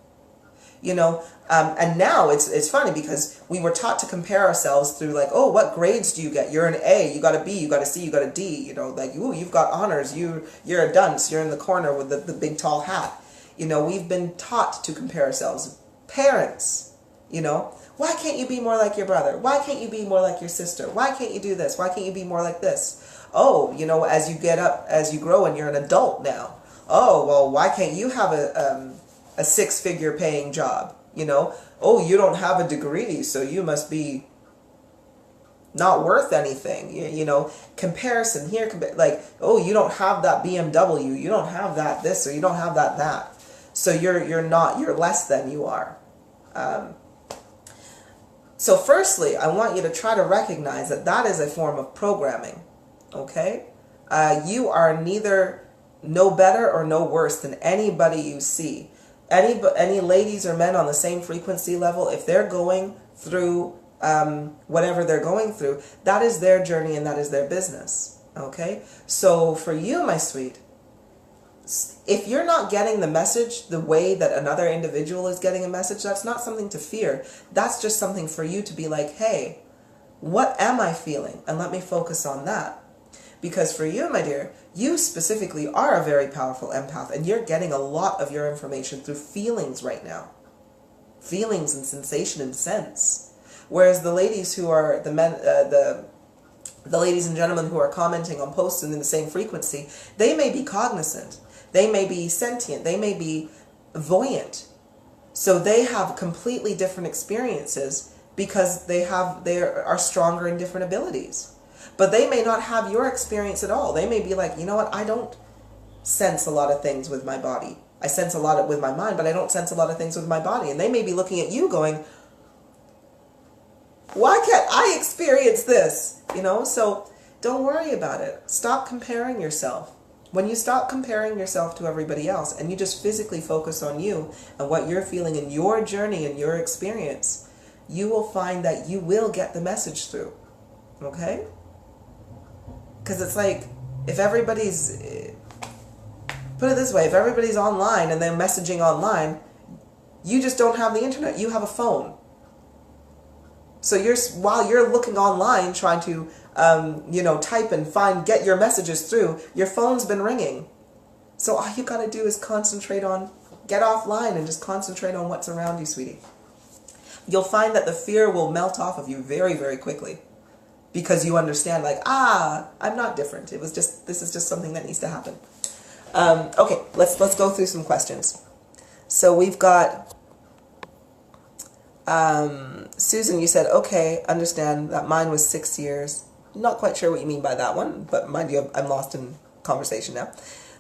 A: You know, and now it's funny because we were taught to compare ourselves through like, oh, what grades do you get? You're an A, you got a B, you got a C, you got a D. You know, like, ooh, you've got honors, you're a dunce, you're in the corner with the big tall hat. You know, we've been taught to compare ourselves. Parents, you know, why can't you be more like your brother? Why can't you be more like your sister? Why can't you do this? Why can't you be more like this? Oh, you know, as you get up, as you grow and you're an adult now. Oh, well, why can't you have a 6-figure paying job? You know, oh, you don't have a degree, so you must be not worth anything. You know, comparison here, like, oh, you don't have that BMW, you don't have that this, or you don't have that. So you're less than you are. So firstly, I want you to try to recognize that that is a form of programming, okay? You are neither no better or no worse than anybody you see. Any ladies or men on the same frequency level, if they're going through whatever they're going through, that is their journey and that is their business, okay? So for you, my sweet, if you're not getting the message the way that another individual is getting a message, that's not something to fear. That's just something for you to be like, hey, what am I feeling? And let me focus on that. Because for you, my dear, you specifically are a very powerful empath, and you're getting a lot of your information through feelings right now. Feelings and sensation and sense. Whereas the ladies who are, the ladies and gentlemen who are commenting on posts in the same frequency, they may be cognizant. They may be sentient. They may be voyant. So they have completely different experiences because they are stronger in different abilities. But they may not have your experience at all. They may be like, you know what, I don't sense a lot of things with my body. I sense a lot with my mind, but I don't sense a lot of things with my body. And they may be looking at you going, why can't I experience this? You know, so don't worry about it. Stop comparing yourself. When you stop comparing yourself to everybody else and you just physically focus on you and what you're feeling in your journey and your experience, you will find that you will get the message through. Okay? Because it's like, if everybody's, put it this way, if everybody's online and they're messaging online, you just don't have the internet. You have a phone. So while you're looking online trying to, type and get your messages through, your phone's been ringing. So all you got to do is concentrate on Get offline and just concentrate on what's around you, sweetie. You'll find that the fear will melt off of you very, very quickly. Because you understand, like, I'm not different. This is just something that needs to happen. Okay, let's go through some questions. So we've got Susan. You said, okay, understand that mine was 6 years. Not quite sure what you mean by that one, but mind you, I'm lost in conversation now.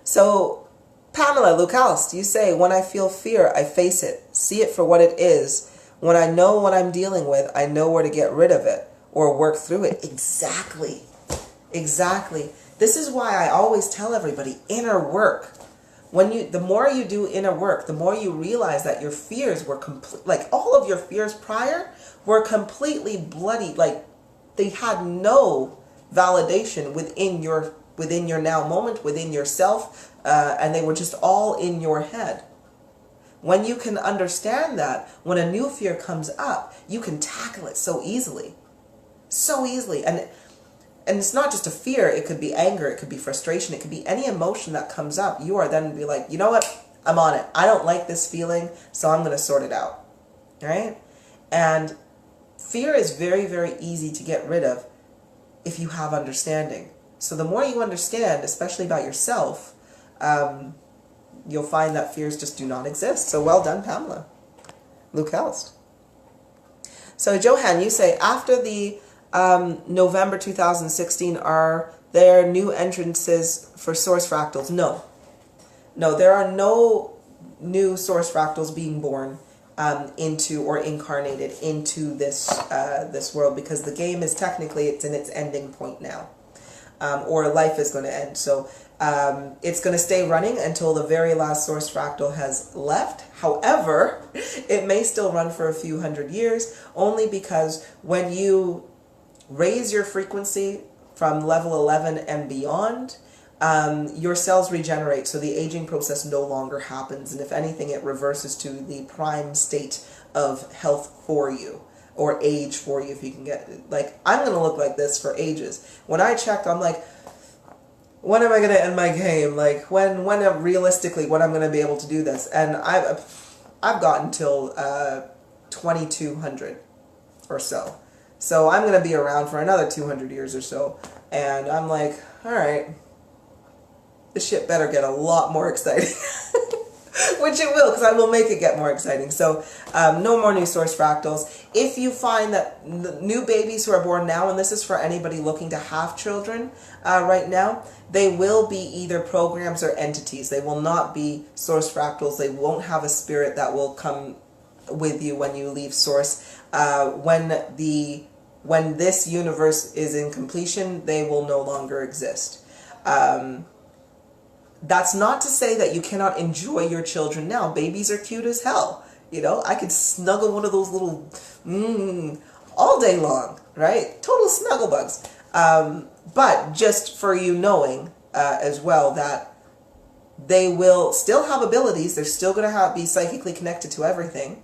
A: So Pamela Lucalst, you say, when I feel fear, I face it, see it for what it is. When I know what I'm dealing with, I know where to get rid of it or work through it. Exactly. Exactly. This is why I always tell everybody, inner work. The more you do inner work, the more you realize that your fears were complete, like all of your fears prior were completely bloody, like they had no validation within your now moment, within yourself, and they were just all in your head. When you can understand that, when a new fear comes up, you can tackle it so easily. So easily. And it's not just a fear, it could be anger, it could be frustration, it could be any emotion that comes up. You are then be like, you know what, I'm on it. I don't like this feeling, so I'm going to sort it out. Right? And fear is very, very easy to get rid of if you have understanding. So the more you understand, especially about yourself, you'll find that fears just do not exist. So well done, Pamela. Luke Helst. So Johan, you say, after the November 2016, are there new entrances for source fractals? No. No, there are no new source fractals being born into or incarnated into this world, because the game is technically, it's in its ending point now. Or life is going to end. So it's going to stay running until the very last source fractal has left. However, it may still run for a few hundred years, only because when you raise your frequency from level 11 and beyond, your cells regenerate, so the aging process no longer happens, and if anything, it reverses to the prime state of health for you, or age for you, if you can get, like, I'm going to look like this for ages. When I checked, I'm like, when am I going to end my game? Like, when realistically, when I'm going to be able to do this? And I've gotten till 2200 or so. So I'm going to be around for another 200 years or so. And I'm like, all right, this shit better get a lot more exciting. Which it will, because I will make it get more exciting. So no more new source fractals. If you find that new babies who are born now, and this is for anybody looking to have children right now, they will be either programs or entities. They will not be source fractals. They won't have a spirit that will come with you when you leave source. When this universe is in completion, they will no longer exist. That's not to say that you cannot enjoy your children now. Babies are cute as hell. You know, I could snuggle one of those little all day long, right? Total snuggle bugs. But just for you knowing as well that they will still have abilities. They're still going to be psychically connected to everything.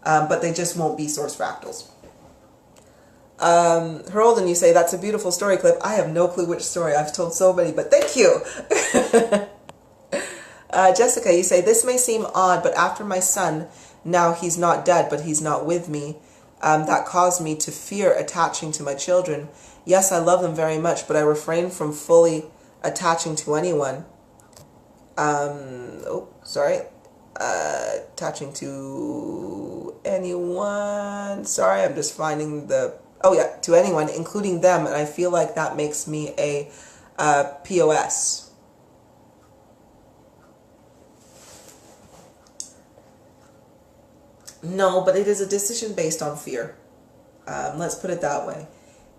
A: But they just won't be source fractals. Herolden, you say, that's a beautiful story clip. I have no clue which story. I've told so many, but thank you. Jessica, you say, this may seem odd, but after my son, now he's not dead, but he's not with me, that caused me to fear attaching to my children. Yes, I love them very much, but I refrain from fully attaching to anyone. Attaching to anyone. Sorry, I'm just finding the... Oh yeah, to anyone, including them, and I feel like that makes me a POS. No, but it is a decision based on fear. Let's put it that way.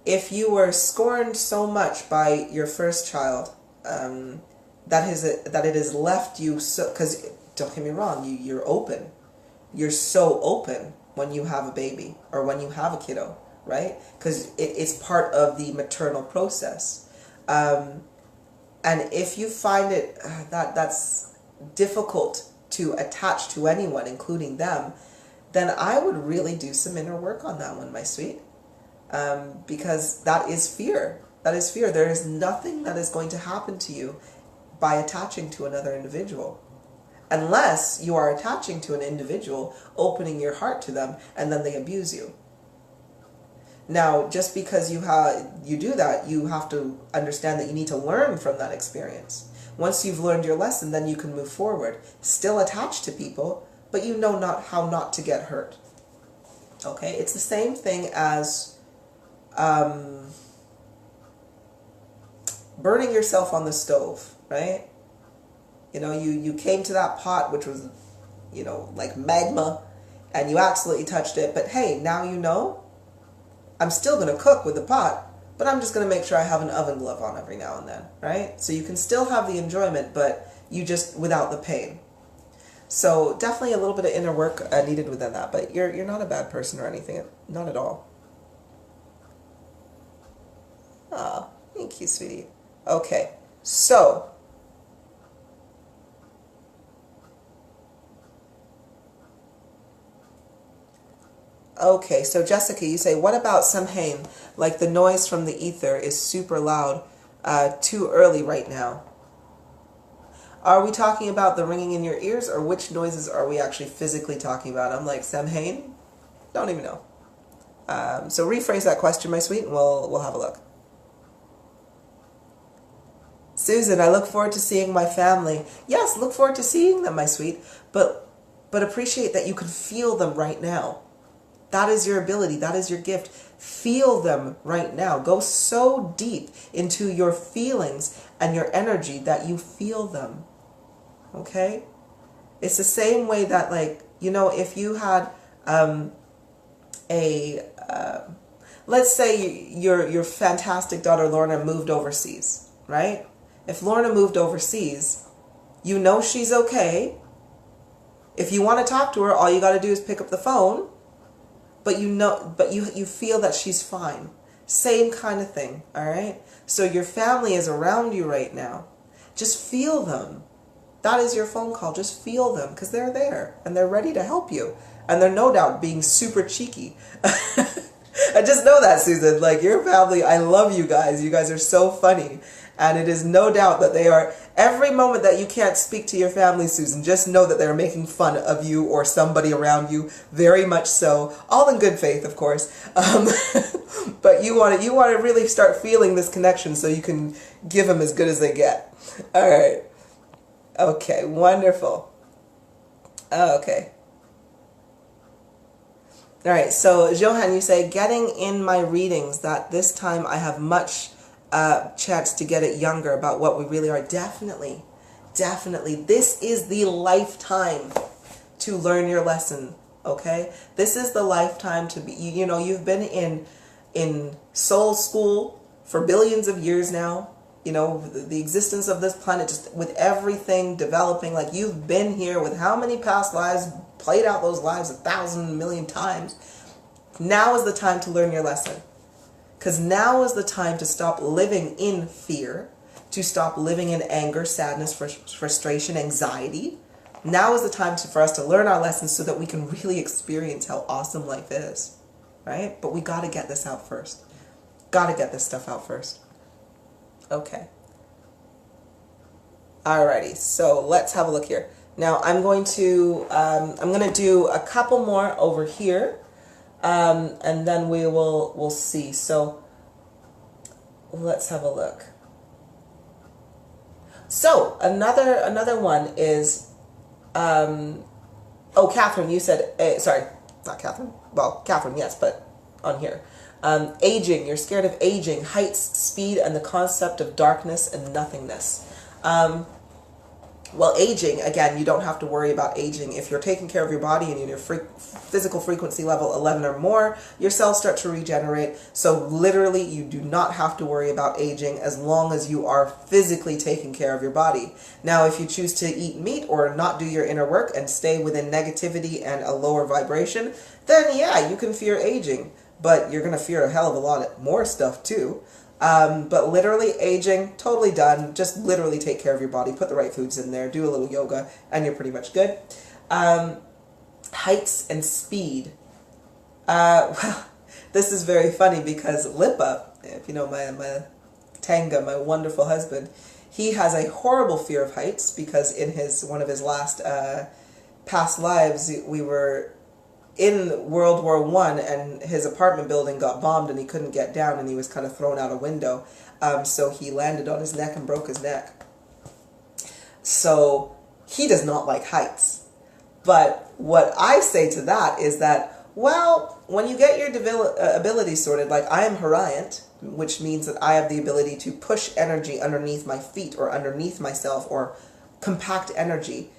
A: If you were scorned so much by your first child, that it has left you so... Because, don't get me wrong, you're open. You're so open when you have a baby, or when you have a kiddo. Right? Because it's part of the maternal process. And if you find it that's difficult to attach to anyone, including them, then I would really do some inner work on that one, my sweet. Because that is fear. That is fear. There is nothing that is going to happen to you by attaching to another individual. unless you are attaching to an individual, opening your heart to them, and then they abuse you. Now, just because you do that, you have to understand that you need to learn from that experience. Once you've learned your lesson, then you can move forward, still attached to people, but you know how not to get hurt. Okay, it's the same thing as burning yourself on the stove, right? You know, you came to that pot, which was, you know, like magma, and you absolutely touched it, but hey, now you know, I'm still going to cook with the pot, but I'm just going to make sure I have an oven glove on every now and then, right? So you can still have the enjoyment, but you just, without the pain. So definitely a little bit of inner work needed within that, but you're not a bad person or anything, not at all. Ah, thank you, sweetie. Okay, so okay, so Jessica, you say, what about Samhain? Like the noise from the ether is super loud, too early right now. Are we talking about the ringing in your ears, or which noises are we actually physically talking about? I'm like, Samhain? Don't even know. So rephrase that question, my sweet, and we'll have a look. Susan, I look forward to seeing my family. Yes, look forward to seeing them, my sweet, but appreciate that you can feel them right now. That is your ability. That is your gift. Feel them right now. Go so deep into your feelings and your energy that you feel them. Okay? It's the same way that, like, you know, if you had let's say your fantastic daughter Lorna moved overseas, right? If Lorna moved overseas, you know she's okay. If you want to talk to her, all you got to do is pick up the phone. But you feel that she's fine. Same kind of thing, all right? So your family is around you right now. Just feel them. That is your phone call. Just feel them, because they're there and they're ready to help you. And they're no doubt being super cheeky. I just know that, Susan. Like, your family, I love you guys. You guys are so funny. And it is no doubt that they are, every moment that you can't speak to your family, Susan, just know that they're making fun of you or somebody around you, very much so. All in good faith, of course. But you want to really start feeling this connection so you can give them as good as they get. All right. Okay, wonderful. Okay. All right, so Johan, you say, getting in my readings that this time I have much chance to get it younger about what we really are. Definitely, definitely. This is the lifetime to learn your lesson, okay? This is the lifetime to be, you know, you've been in soul school for billions of years now. You know, the existence of this planet, just with everything developing, like you've been here with how many past lives, played out those lives 1,000 million times. Now is the time to learn your lesson. Because now is the time to stop living in fear, to stop living in anger, sadness, frustration, anxiety. Now is the time for us to learn our lessons so that we can really experience how awesome life is, right? But we got to get this out first. Got to get this stuff out first. Okay. Alrighty, so let's have a look here. Now I'm going to do a couple more over here. And then we'll see. So let's have a look. So another one is, oh, Catherine, you said, sorry, not Catherine. Well, Catherine, yes, but on here. Aging, you're scared of aging, heights, speed, and the concept of darkness and nothingness. Well, aging, again, you don't have to worry about aging. If you're taking care of your body and in your physical frequency level 11 or more, your cells start to regenerate. So literally, you do not have to worry about aging as long as you are physically taking care of your body. Now, if you choose to eat meat or not do your inner work and stay within negativity and a lower vibration, then yeah, you can fear aging. But you're going to fear a hell of a lot more stuff too. But literally aging, totally done. Just literally take care of your body, put the right foods in there, do a little yoga, and you're pretty much good. Heights and speed. Well, this is very funny because Lipa, if you know my Tanga, my wonderful husband, He has a horrible fear of heights because in one of his last past lives, we were in World War I, and his apartment building got bombed and he couldn't get down, and he was kind of thrown out a window. So he landed on his neck and broke his neck. So he does not like heights. But what I say to that is that, well, when you get your abilities sorted, like I am Hariant, which means that I have the ability to push energy underneath my feet or underneath myself, or compact energy,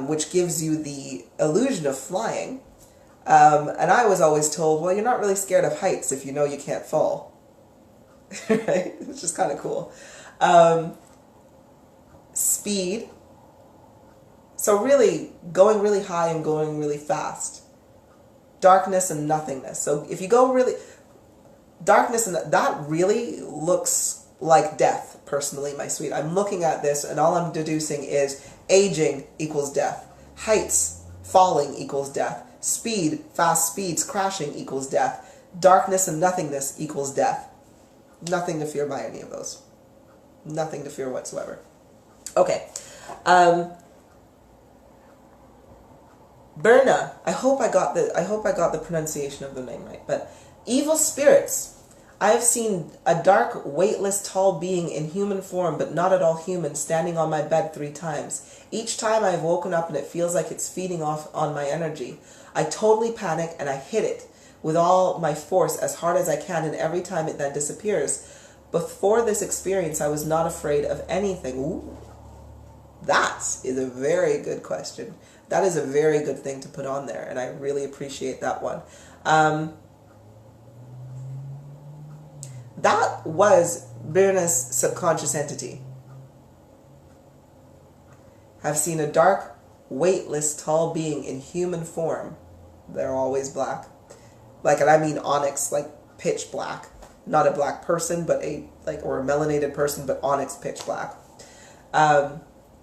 A: which gives you the illusion of flying. And I was always told, well, you're not really scared of heights if you know you can't fall. Right? It's just kind of cool. Speed. So really, going really high and going really fast. Darkness and nothingness. So if you go really... Darkness, and that really looks like death, personally, my sweet. I'm looking at this, and all I'm deducing is aging equals death. Heights, falling equals death. Speed, fast speeds, crashing equals death. Darkness and nothingness equals death. Nothing to fear by any of those. Nothing to fear whatsoever. Okay. Berna. I hope I got the pronunciation of the name right. But evil spirits. I have seen a dark, weightless, tall being in human form, but not at all human, standing on my bed 3 times. Each time I have woken up and it feels like it's feeding off on my energy. I totally panic and I hit it with all my force as hard as I can, and every time it then disappears. Before this experience, I was not afraid of anything. Ooh, that is a very good question. That is a very good thing to put on there, and I really appreciate that one. That was Birna's subconscious entity. I've seen a dark, weightless, tall being in human form. They're always black. Like, and I mean onyx, like pitch black. Not a black person, but or a melanated person, but onyx pitch black.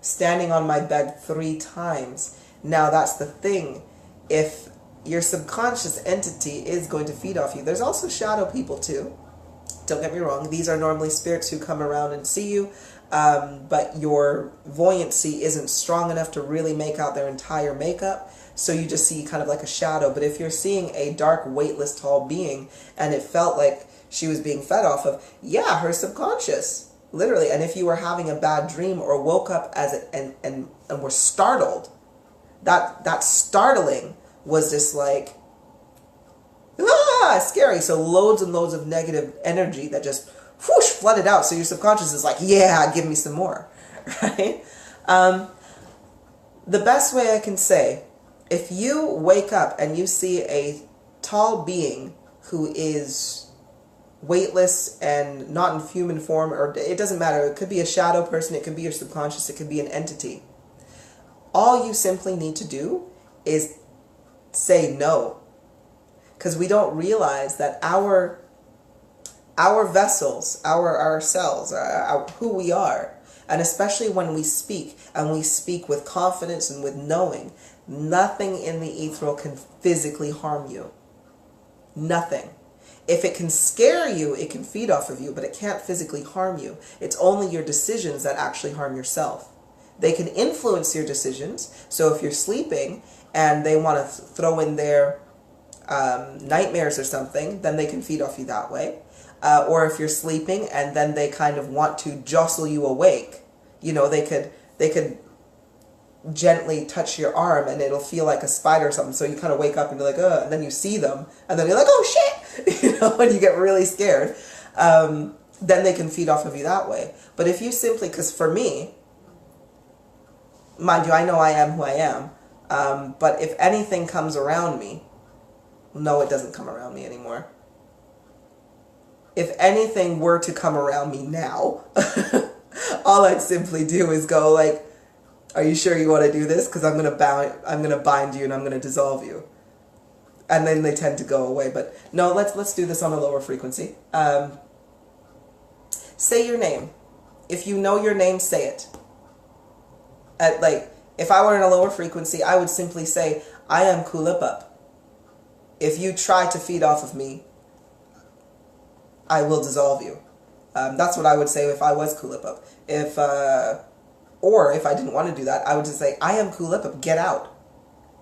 A: Standing on my bed 3 times. Now that's the thing. If your subconscious entity is going to feed off you, there's also shadow people too. Don't get me wrong, these are normally spirits who come around and see you, but your voyancy isn't strong enough to really make out their entire makeup, so you just see kind of like a shadow. But if you're seeing a dark, weightless, tall being, and it felt like she was being fed off of, yeah, her subconscious, literally. And if you were having a bad dream or woke up as it and were startled, that startling was just like, scary. So loads and loads of negative energy that just whoosh flooded out. So your subconscious is like, yeah, give me some more, right? The best way I can say, if you wake up and you see a tall being who is weightless and not in human form, or it doesn't matter, it could be a shadow person, it could be your subconscious, it could be an entity. All you simply need to do is say no. Because we don't realize that our vessels, our cells, who we are, and especially when we speak, and we speak with confidence and with knowing, nothing in the ethereal can physically harm you. Nothing. If it can scare you, it can feed off of you, but it can't physically harm you. It's only your decisions that actually harm yourself. They can influence your decisions. So if you're sleeping and they want to throw in their nightmares or something, then they can feed off you that way. Or if you're sleeping and then they kind of want to jostle you awake, you know, they could gently touch your arm and it'll feel like a spider or something. So you kind of wake up and you're like, ugh, and then you see them and then you're like, oh shit, you know, and you get really scared. Then they can feed off of you that way. But if you simply, because for me, mind you, I know I am who I am, but if anything comes around me, no, it doesn't come around me anymore. If anything were to come around me now, all I'd simply do is go like, are you sure you want to do this? Because I'm gonna bind you and I'm gonna dissolve you. And then they tend to go away. But no, let's do this on a lower frequency. Say your name. If you know your name, say it. If I were in a lower frequency, I would simply say, I am Kulipup. If you try to feed off of me, I will dissolve you. That's what I would say if I was Kulipup. Or if I didn't want to do that, I would just say, I am Kulipup, get out.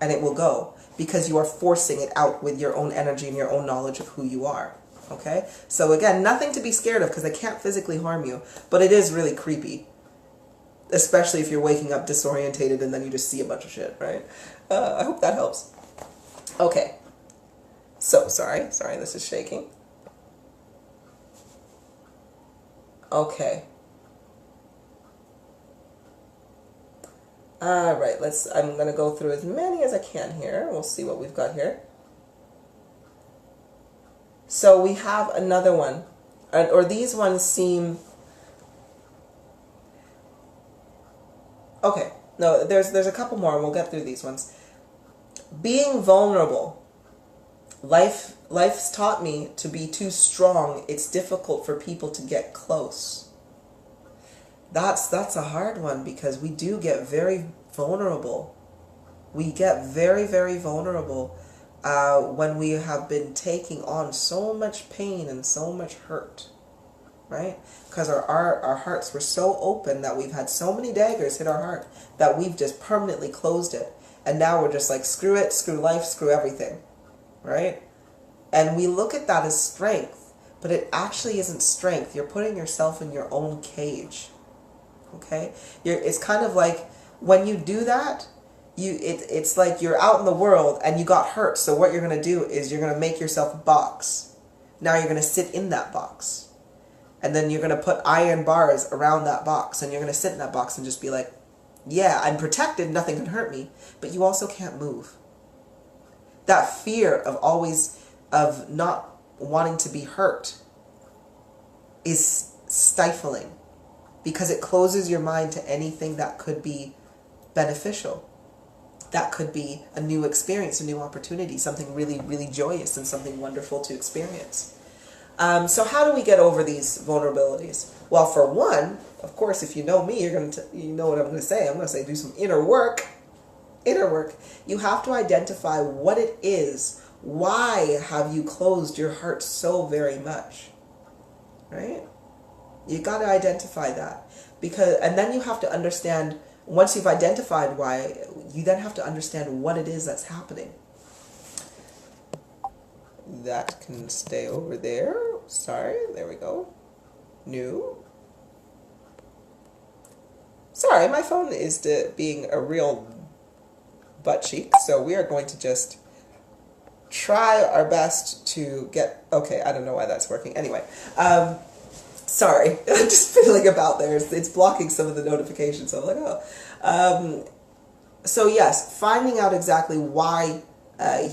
A: And it will go. Because you are forcing it out with your own energy and your own knowledge of who you are. Okay? So again, nothing to be scared of because they can't physically harm you. But it is really creepy. Especially if you're waking up disorientated and then you just see a bunch of shit, right? I hope that helps. Okay. So, sorry, this is shaking. Okay. Alright, I'm going to go through as many as I can here. We'll see what we've got here. So we have another one. Or these ones seem... Okay, no, there's a couple more and we'll get through these ones. Being vulnerable. Life's taught me to be too strong. It's difficult for people to get close. That's a hard one because we do get very vulnerable. We get very, very vulnerable when we have been taking on so much pain and so much hurt, right? Because our hearts were so open that we've had so many daggers hit our heart that we've just permanently closed it. And now we're just like, screw it, screw life, screw everything, right? And we look at that as strength, but it actually isn't strength. You're putting yourself in your own cage, okay? It's kind of like when you do that, it's like you're out in the world and you got hurt. So what you're going to do is you're going to make yourself a box. Now you're going to sit in that box. And then you're going to put iron bars around that box. And you're going to sit in that box and just be like, yeah, I'm protected. Nothing can hurt me. But you also can't move. That fear of not wanting to be hurt is stifling. Because it closes your mind to anything that could be beneficial. That could be a new experience, a new opportunity, something really, really joyous and something wonderful to experience. So how do we get over these vulnerabilities? Well, for one, of course, if you know me, you know what I'm going to say. I'm going to say do some inner work. Inner work. You have to identify what it is. Why have you closed your heart so very much? Right? You got to identify that. And then you have to understand, once you've identified why, you then have to understand what it is that's happening. That can stay over there. Sorry, there we go. New. Sorry, my phone is being a real butt cheek, so we are going to just try our best to get... Okay, I don't know why that's working. Anyway, sorry, I'm just fiddling about there. It's blocking some of the notifications, so I'm like, oh. So yes, finding out exactly why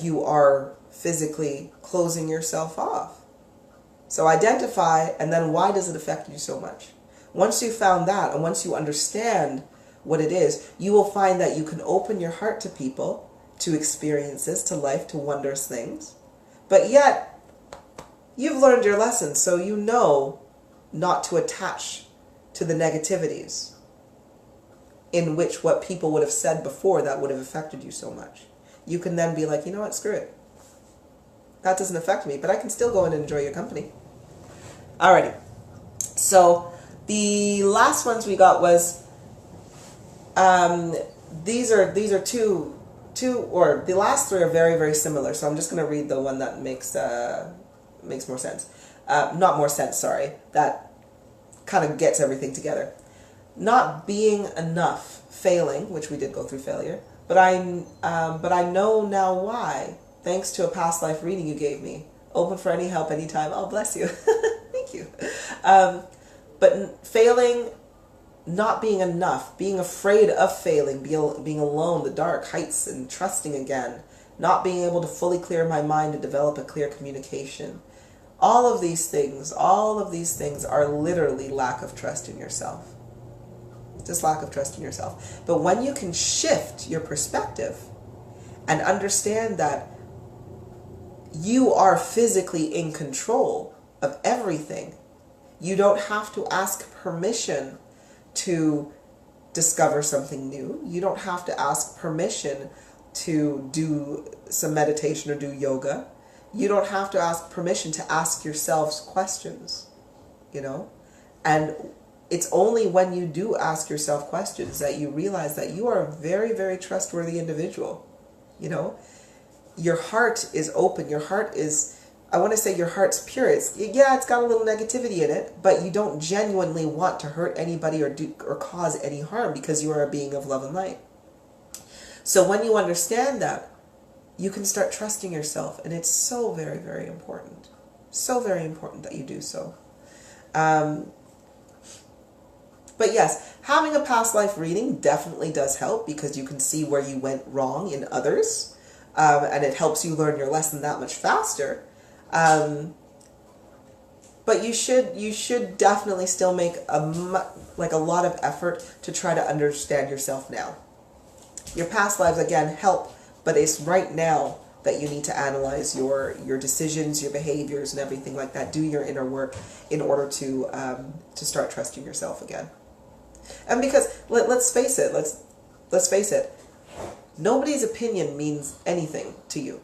A: you are physically closing yourself off. So identify, and then why does it affect you so much? Once you found that, and once you understand what it is, you will find that you can open your heart to people, to experiences, to life, to wondrous things. But yet, you've learned your lesson, so you know not to attach to the negativities in which what people would have said before that would have affected you so much. You can then be like, you know what, screw it. That doesn't affect me, but I can still go in and enjoy your company. Alrighty. So the last ones we got was these are two, or the last three are very, very similar. So I'm just going to read the one that makes more sense. Not more sense, sorry. That kind of gets everything together. Not being enough, failing, which we did go through failure, but I know now why. Thanks to a past life reading you gave me. Open for any help anytime. Oh, bless you. Thank you. But failing, not being enough, being afraid of failing, being alone, the dark heights, and trusting again, not being able to fully clear my mind to develop a clear communication. All of these things are literally lack of trust in yourself. Just lack of trust in yourself. But when you can shift your perspective and understand that you are physically in control of everything, you don't have to ask permission to discover something new. You don't have to ask permission to do some meditation or do yoga. You don't have to ask permission to ask yourselves questions, you know? And it's only when you do ask yourself questions that you realize that you are a very, very trustworthy individual. You know, your heart is open. Your heart is, I want to say your heart's pure. It's got a little negativity in it, but you don't genuinely want to hurt anybody or cause any harm because you are a being of love and light. So when you understand that, you can start trusting yourself, and it's so very, very important. So very important that you do so. But yes, having a past life reading definitely does help because you can see where you went wrong in others, and it helps you learn your lesson that much faster. But you should definitely still make a lot of effort to try to understand yourself now. Your past lives, again, help, but it's right now that you need to analyze your decisions, your behaviors, and everything like that. Do your inner work in order to start trusting yourself again. And because let's face it, nobody's opinion means anything to you.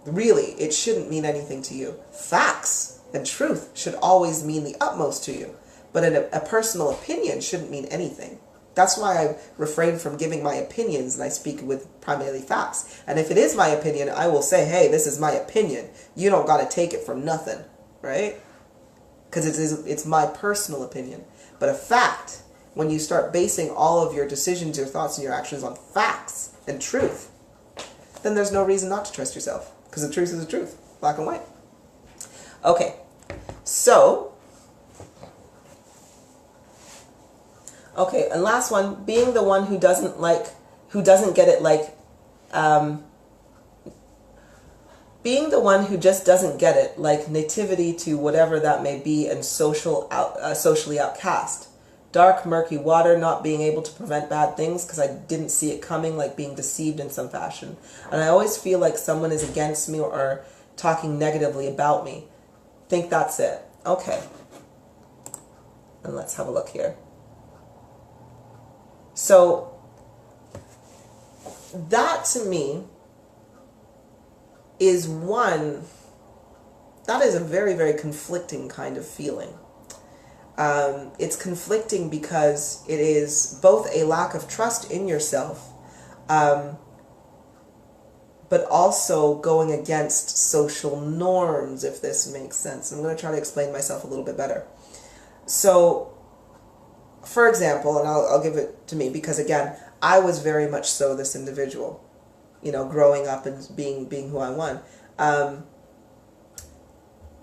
A: Really, it shouldn't mean anything to you. Facts and truth should always mean the utmost to you, but a personal opinion shouldn't mean anything. That's why I refrain from giving my opinions, and I speak with primarily facts. And if it is my opinion, I will say, hey, this is my opinion. You don't got to take it from nothing, right? Because it's my personal opinion. But a fact, when you start basing all of your decisions, your thoughts, and your actions on facts and truth, then there's no reason not to trust yourself. Because the truth is the truth, black and white. Okay, so... Okay, and last one, being the one who doesn't get it, being the one who just doesn't get it, like nativity to whatever that may be, and socially outcast. Dark, murky water, not being able to prevent bad things because I didn't see it coming, like being deceived in some fashion. And I always feel like someone is against me or talking negatively about me. Think that's it. Okay. And let's have a look here. So, that to me is that is a very, very conflicting kind of feeling. It's conflicting because it is both a lack of trust in yourself, but also going against social norms, if this makes sense. I'm going to try to explain myself a little bit better. So, for example, and I'll give it to me because, again, I was very much so this individual, you know, growing up and being who I was.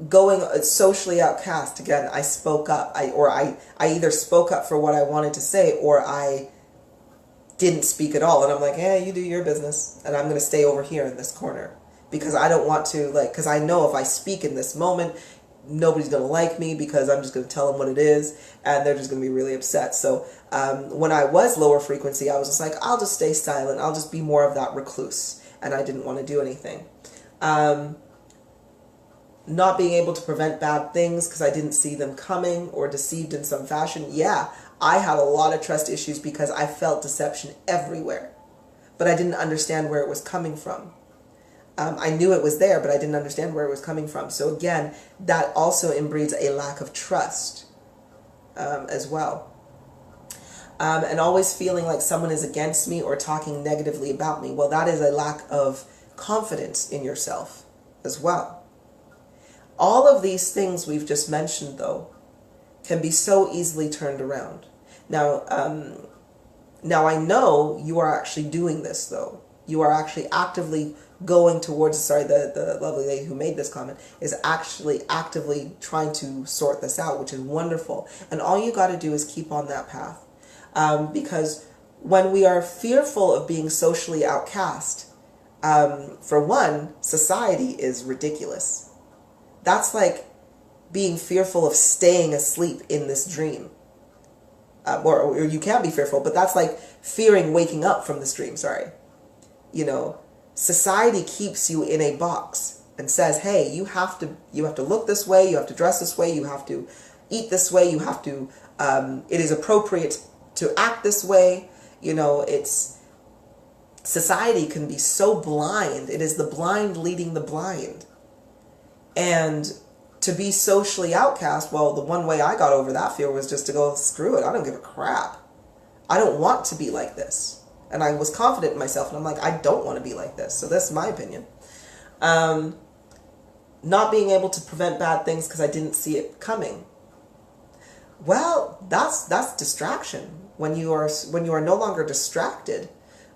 A: Going socially outcast, again, I spoke up. I either spoke up for what I wanted to say or I didn't speak at all. And I'm like, hey, you do your business and I'm going to stay over here in this corner because I don't want to, because I know if I speak in this moment, nobody's going to like me because I'm just going to tell them what it is and they're just going to be really upset. So when I was lower frequency, I was just like, I'll just stay silent. I'll just be more of that recluse. And I didn't want to do anything. Not being able to prevent bad things because I didn't see them coming or deceived in some fashion. Yeah, I had a lot of trust issues because I felt deception everywhere. But I didn't understand where it was coming from. I knew it was there, but I didn't understand where it was coming from. So again, that also inbreeds a lack of trust as well. And always feeling like someone is against me or talking negatively about me. Well, that is a lack of confidence in yourself as well. All of these things we've just mentioned, though, can be so easily turned around. Now I know you are actually doing this, though. You are actually actively going towards, the lovely lady who made this comment is actually actively trying to sort this out, which is wonderful. And all you got to do is keep on that path. Because when we are fearful of being socially outcast, for one, society is ridiculous. That's like being fearful of staying asleep in this dream. Or you can be fearful, but that's like fearing waking up from this dream, sorry. You know, society keeps you in a box and says, hey, you have to look this way, you have to dress this way, you have to eat this way, you have to, it is appropriate to act this way. You know, society can be so blind. It is the blind leading the blind. And to be socially outcast, well, the one way I got over that fear was just to go, screw it, I don't give a crap. I don't want to be like this. And I was confident in myself, and I'm like, I don't want to be like this. So that's my opinion. Not being able to prevent bad things because I didn't see it coming. Well, that's distraction. When you are no longer distracted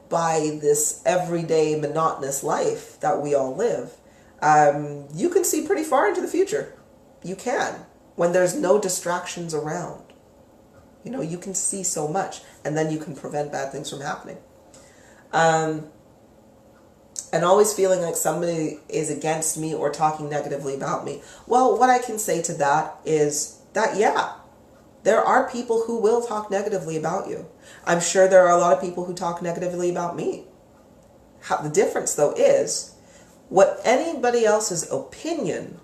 A: by this everyday monotonous life that we all live, you can see pretty far into the future. You can, when there's no distractions around. You know, you can see so much, and then you can prevent bad things from happening. And always feeling like somebody is against me or talking negatively about me. Well, what I can say to that is that, yeah, there are people who will talk negatively about you. I'm sure there are a lot of people who talk negatively about me. The difference, though, is what anybody else's opinion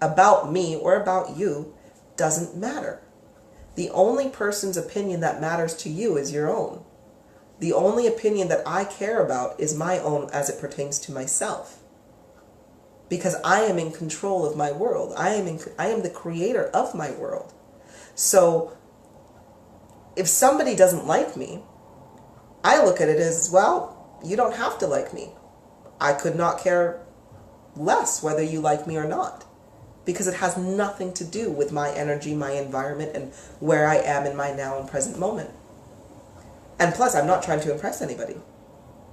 A: about me or about you doesn't matter. The only person's opinion that matters to you is your own. The only opinion that I care about is my own as it pertains to myself. Because I am in control of my world. I am the creator of my world. So if somebody doesn't like me, I look at it as, well, you don't have to like me. I could not care less whether you like me or not. Because it has nothing to do with my energy, my environment, and where I am in my now and present moment. And plus, I'm not trying to impress anybody,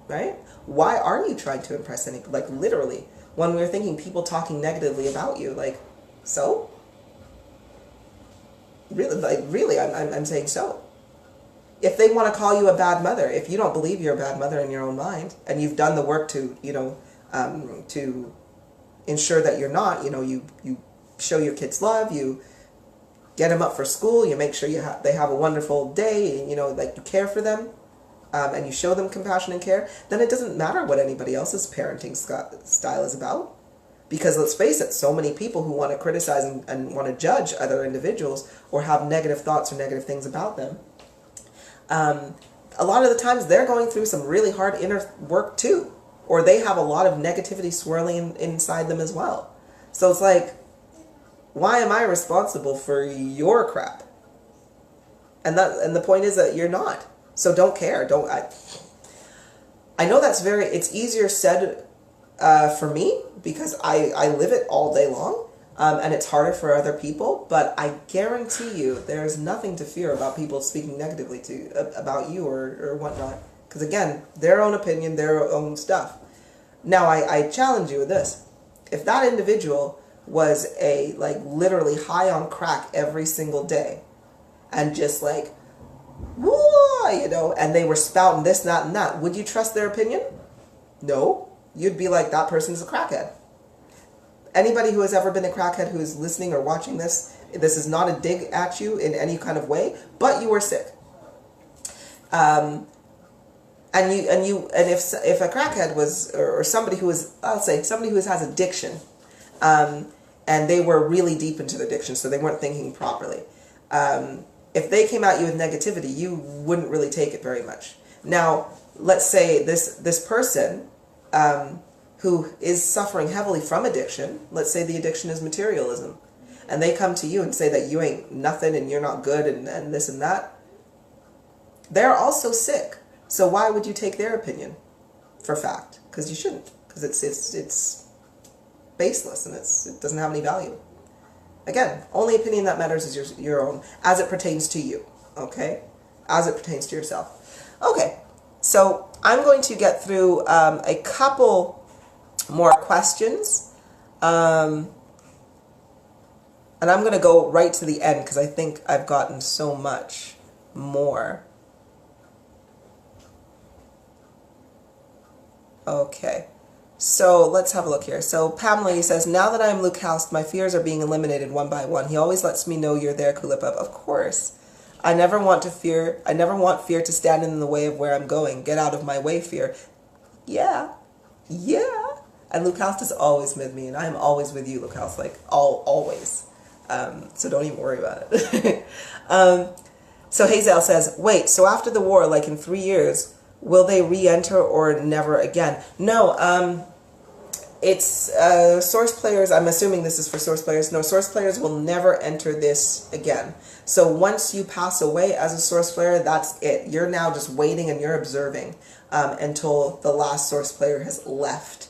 A: right? Why are you trying to impress anybody? Like, literally, when we're thinking people talking negatively about you, like, so? Really, I'm saying so. If they want to call you a bad mother, if you don't believe you're a bad mother in your own mind, and you've done the work to, to ensure that you're not, you show your kids love, you get them up for school, you make sure they have a wonderful day, and, like you care for them, and you show them compassion and care, then it doesn't matter what anybody else's parenting style is about. Because let's face it, so many people who want to criticize and want to judge other individuals or have negative thoughts or negative things about them, a lot of the times they're going through some really hard inner work too. Or they have a lot of negativity swirling inside them as well. So it's like, why am I responsible for your crap? And the point is that you're not. So don't care. I know it's easier said for me because I live it all day long, and it's harder for other people, but I guarantee you there's nothing to fear about people speaking negatively about you or whatnot. Because again, their own opinion, their own stuff. Now, I challenge you with this. If that individual was literally high on crack every single day, and just like, whoa, and they were spouting this, that, and that, would you trust their opinion? No. You'd be like, that person's a crackhead. Anybody who has ever been a crackhead who is listening or watching this is not a dig at you in any kind of way, but you were sick. And if a crackhead was, or somebody who is, I'll say somebody who has addiction, and they were really deep into the addiction, so they weren't thinking properly. If they came at you with negativity, you wouldn't really take it very much. Now, let's say this person who is suffering heavily from addiction, let's say the addiction is materialism, and they come to you and say that you ain't nothing and you're not good and this and that, they're also sick. So why would you take their opinion for fact? Because you shouldn't. Because it's baseless and it doesn't have any value. Again, only opinion that matters is your own, as it pertains to you. Okay? As it pertains to yourself. Okay. So I'm going to get through a couple more questions. And I'm going to go right to the end because I think I've gotten so much more. Okay, so let's have a look here. So Pamela says, now that I'm Luke House, my fears are being eliminated one by one. He always lets me know you're there, Kulipup. Of course. I never want fear to stand in the way of where I'm going. Get out of my way, fear. Yeah. Yeah. And Luke House is always with me, and I am always with you, Luke House, like always. So don't even worry about it. So Hazel says, wait, so after the war, like in 3 years, will they re-enter or never again? No, It's source players, I'm assuming this is for source players. No, source players will never enter this again. So once you pass away as a source player, that's it. You're now just waiting and you're observing until the last source player has left,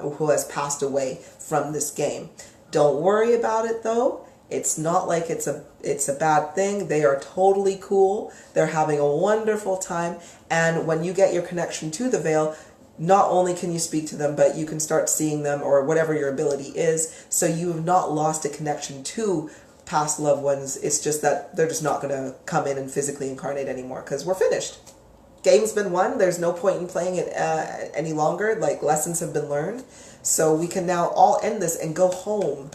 A: who has passed away from this game. Don't worry about it though. It's not like it's a bad thing. They are totally cool. They're having a wonderful time. And when you get your connection to the veil, not only can you speak to them, but you can start seeing them, or whatever your ability is. So you have not lost a connection to past loved ones. It's just that they're just not going to come in and physically incarnate anymore because we're finished. Game's been won. There's no point in playing it any longer. Like, lessons have been learned. So we can now all end this and go home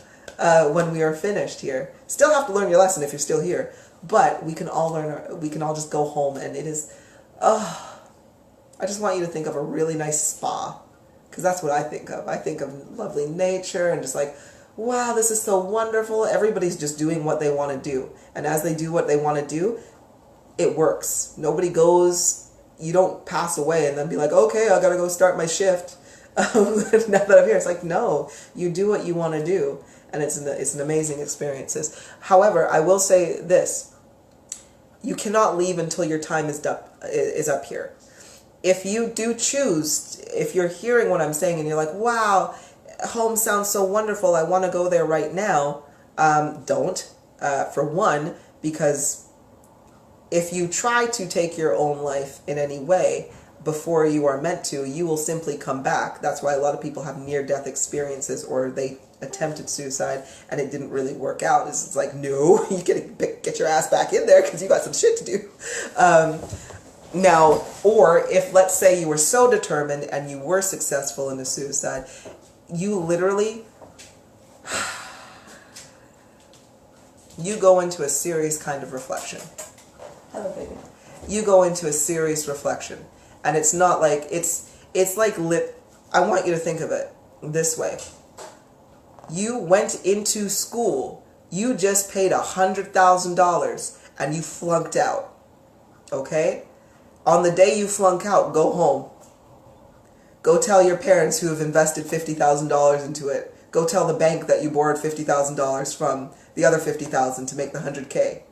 A: when we are finished here. Still have to learn your lesson if you're still here, but we can all learn. We can all just go home, and it is. I just want you to think of a really nice spa, because that's what I think of. I think of lovely nature and just like, wow, this is so wonderful. Everybody's just doing what they want to do, and as they do what they want to do, it works. Nobody goes. You don't pass away and then be like, okay, I gotta go start my shift. Now that I'm here, it's like, no, you do what you want to do, and it's an amazing experience. However, I will say this: you cannot leave until your time is up here. If you do choose, if you're hearing what I'm saying and you're like, wow, home sounds so wonderful, I want to go there right now, don't. For one, because if you try to take your own life in any way before you are meant to, you will simply come back. That's why a lot of people have near-death experiences, or they attempted suicide and it didn't really work out. It's like, no, you get your ass back in there because you got some shit to do. Now, or if, let's say, you were so determined and you were successful in a suicide, you literally, you go into a serious kind of reflection. Hello, baby. You go into a serious reflection. And it's not like, it's like I want you to think of it this way. You went into school, you just paid $100,000 and you flunked out. Okay? On the day you flunk out, go home. Go tell your parents who have invested $50,000 into it. Go tell the bank that you borrowed $50,000 from the other $50,000 to make the $100K.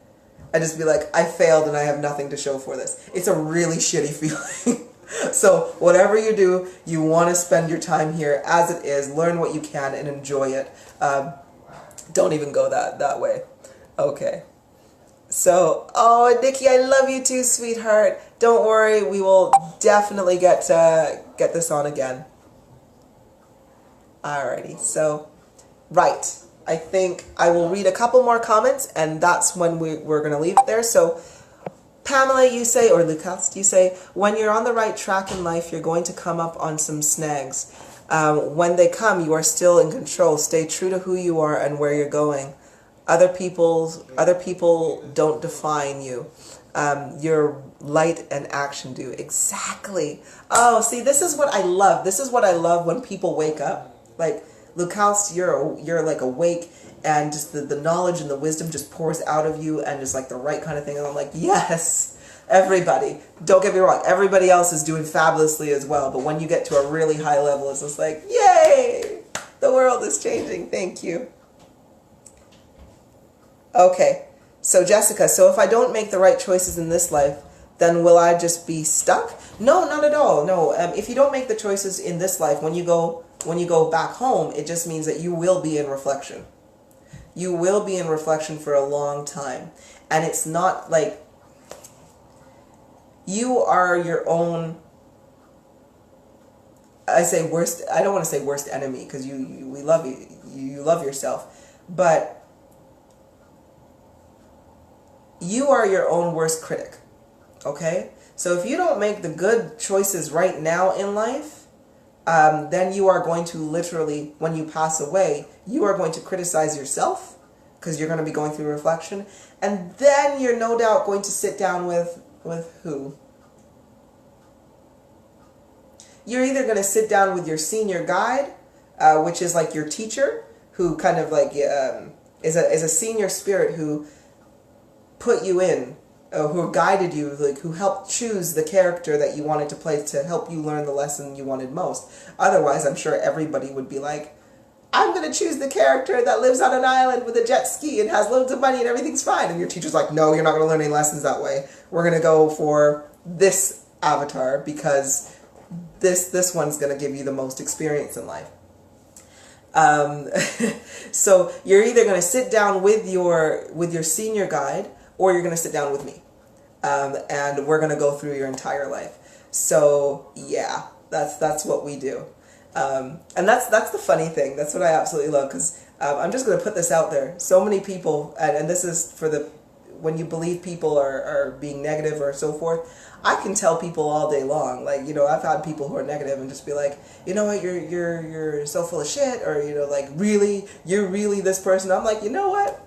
A: And just be like, I failed and I have nothing to show for this. It's a really shitty feeling. So whatever you do, you want to spend your time here as it is. Learn what you can and enjoy it. Don't even go that way. Okay. So, oh, Nikki, I love you too, sweetheart. Don't worry, we will definitely get this on again. Alrighty, so, right. I think I will read a couple more comments, and that's when we're going to leave it there. So, Pamela, you say, or Lucas, you say, when you're on the right track in life, you're going to come up on some snags. When they come, you are still in control. Stay true to who you are and where you're going. Other people don't define you. Your light and action do. Exactly. Oh, see, this is what I love. This is what I love when people wake up. Like, Lucas, you're like awake, and just the knowledge and the wisdom just pours out of you, and just like the right kind of thing. And I'm like, yes, everybody. Don't get me wrong. Everybody else is doing fabulously as well. But when you get to a really high level, it's just like, yay, the world is changing. Thank you. Okay, so Jessica, so if I don't make the right choices in this life, then will I just be stuck? No, not at all. No, if you don't make the choices in this life, when you go back home, it just means that you will be in reflection. You will be in reflection for a long time. And it's not like you are your own, I don't want to say worst enemy, because we love you. You love yourself. But you are your own worst critic, okay? So if you don't make the good choices right now in life, then you are going to literally, when you pass away, you are going to criticize yourself, because you're going to be going through reflection, and then you're no doubt going to sit down with who? You're either going to sit down with your senior guide, which is like your teacher, who kind of like is a senior spirit who put you in who guided you, like who helped choose the character that you wanted to play to help you learn the lesson you wanted most. Otherwise, I'm sure everybody would be like, I'm going to choose the character that lives on an island with a jet ski and has loads of money and everything's fine. And your teacher's like, no, you're not going to learn any lessons that way. We're going to go for this avatar because this one's going to give you the most experience in life. So you're either going to sit down with your senior guide, or you're going to sit down with me. And we're going to go through your entire life. So yeah, that's what we do. And that's the funny thing. That's what I absolutely love, because I'm just going to put this out there. So many people, and this is for when you believe people are being negative or so forth, I can tell people all day long. Like, you know, I've had people who are negative and just be like, you know what, you're so full of shit, or, you know, like, really, you're really this person. I'm like, you know what?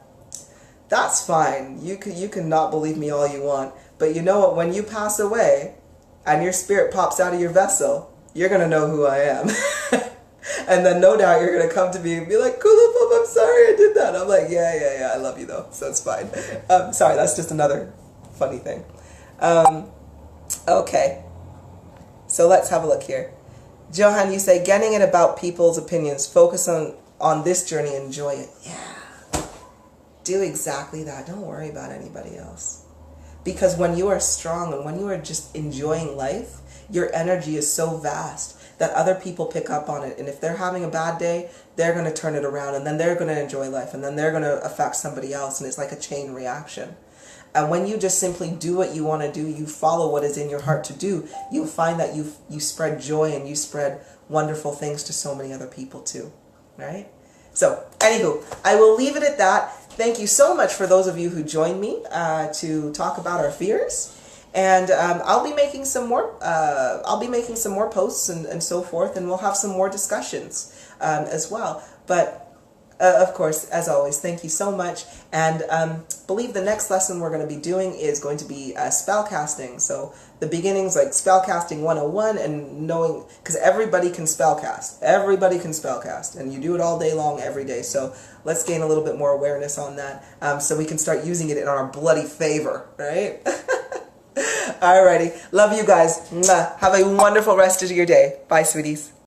A: That's fine. You can not believe me all you want, but you know what? When you pass away and your spirit pops out of your vessel, you're going to know who I am. And then no doubt you're going to come to me and be like, Kulipup, I'm sorry I did that. I'm like, yeah, I love you though, so it's fine. Sorry, that's just another funny thing. Okay, so let's have a look here. Johan, you say, getting it about people's opinions, focus on this journey, enjoy it. Yeah, do exactly that. Don't worry about anybody else. Because when you are strong and when you are just enjoying life, your energy is so vast that other people pick up on it. And if they're having a bad day, they're going to turn it around, and then they're going to enjoy life, and then they're going to affect somebody else, and it's like a chain reaction. And when you just simply do what you want to do, you follow what is in your heart to do, you'll find that you spread joy and you spread wonderful things to so many other people too, right? So, anywho, I will leave it at that. Thank you so much for those of you who joined me to talk about our fears. And I'll be making some more. I'll be making some more posts and so forth, and we'll have some more discussions as well. But of course, as always, thank you so much. And believe the next lesson we're going to be doing is going to be spellcasting. So the beginnings, like spellcasting 101, and knowing, because everybody can spellcast. Everybody can spellcast, and you do it all day long, every day. So let's gain a little bit more awareness on that, so we can start using it in our bloody favor, right? Alrighty. Love you guys. Mwah. Have a wonderful rest of your day. Bye, sweeties.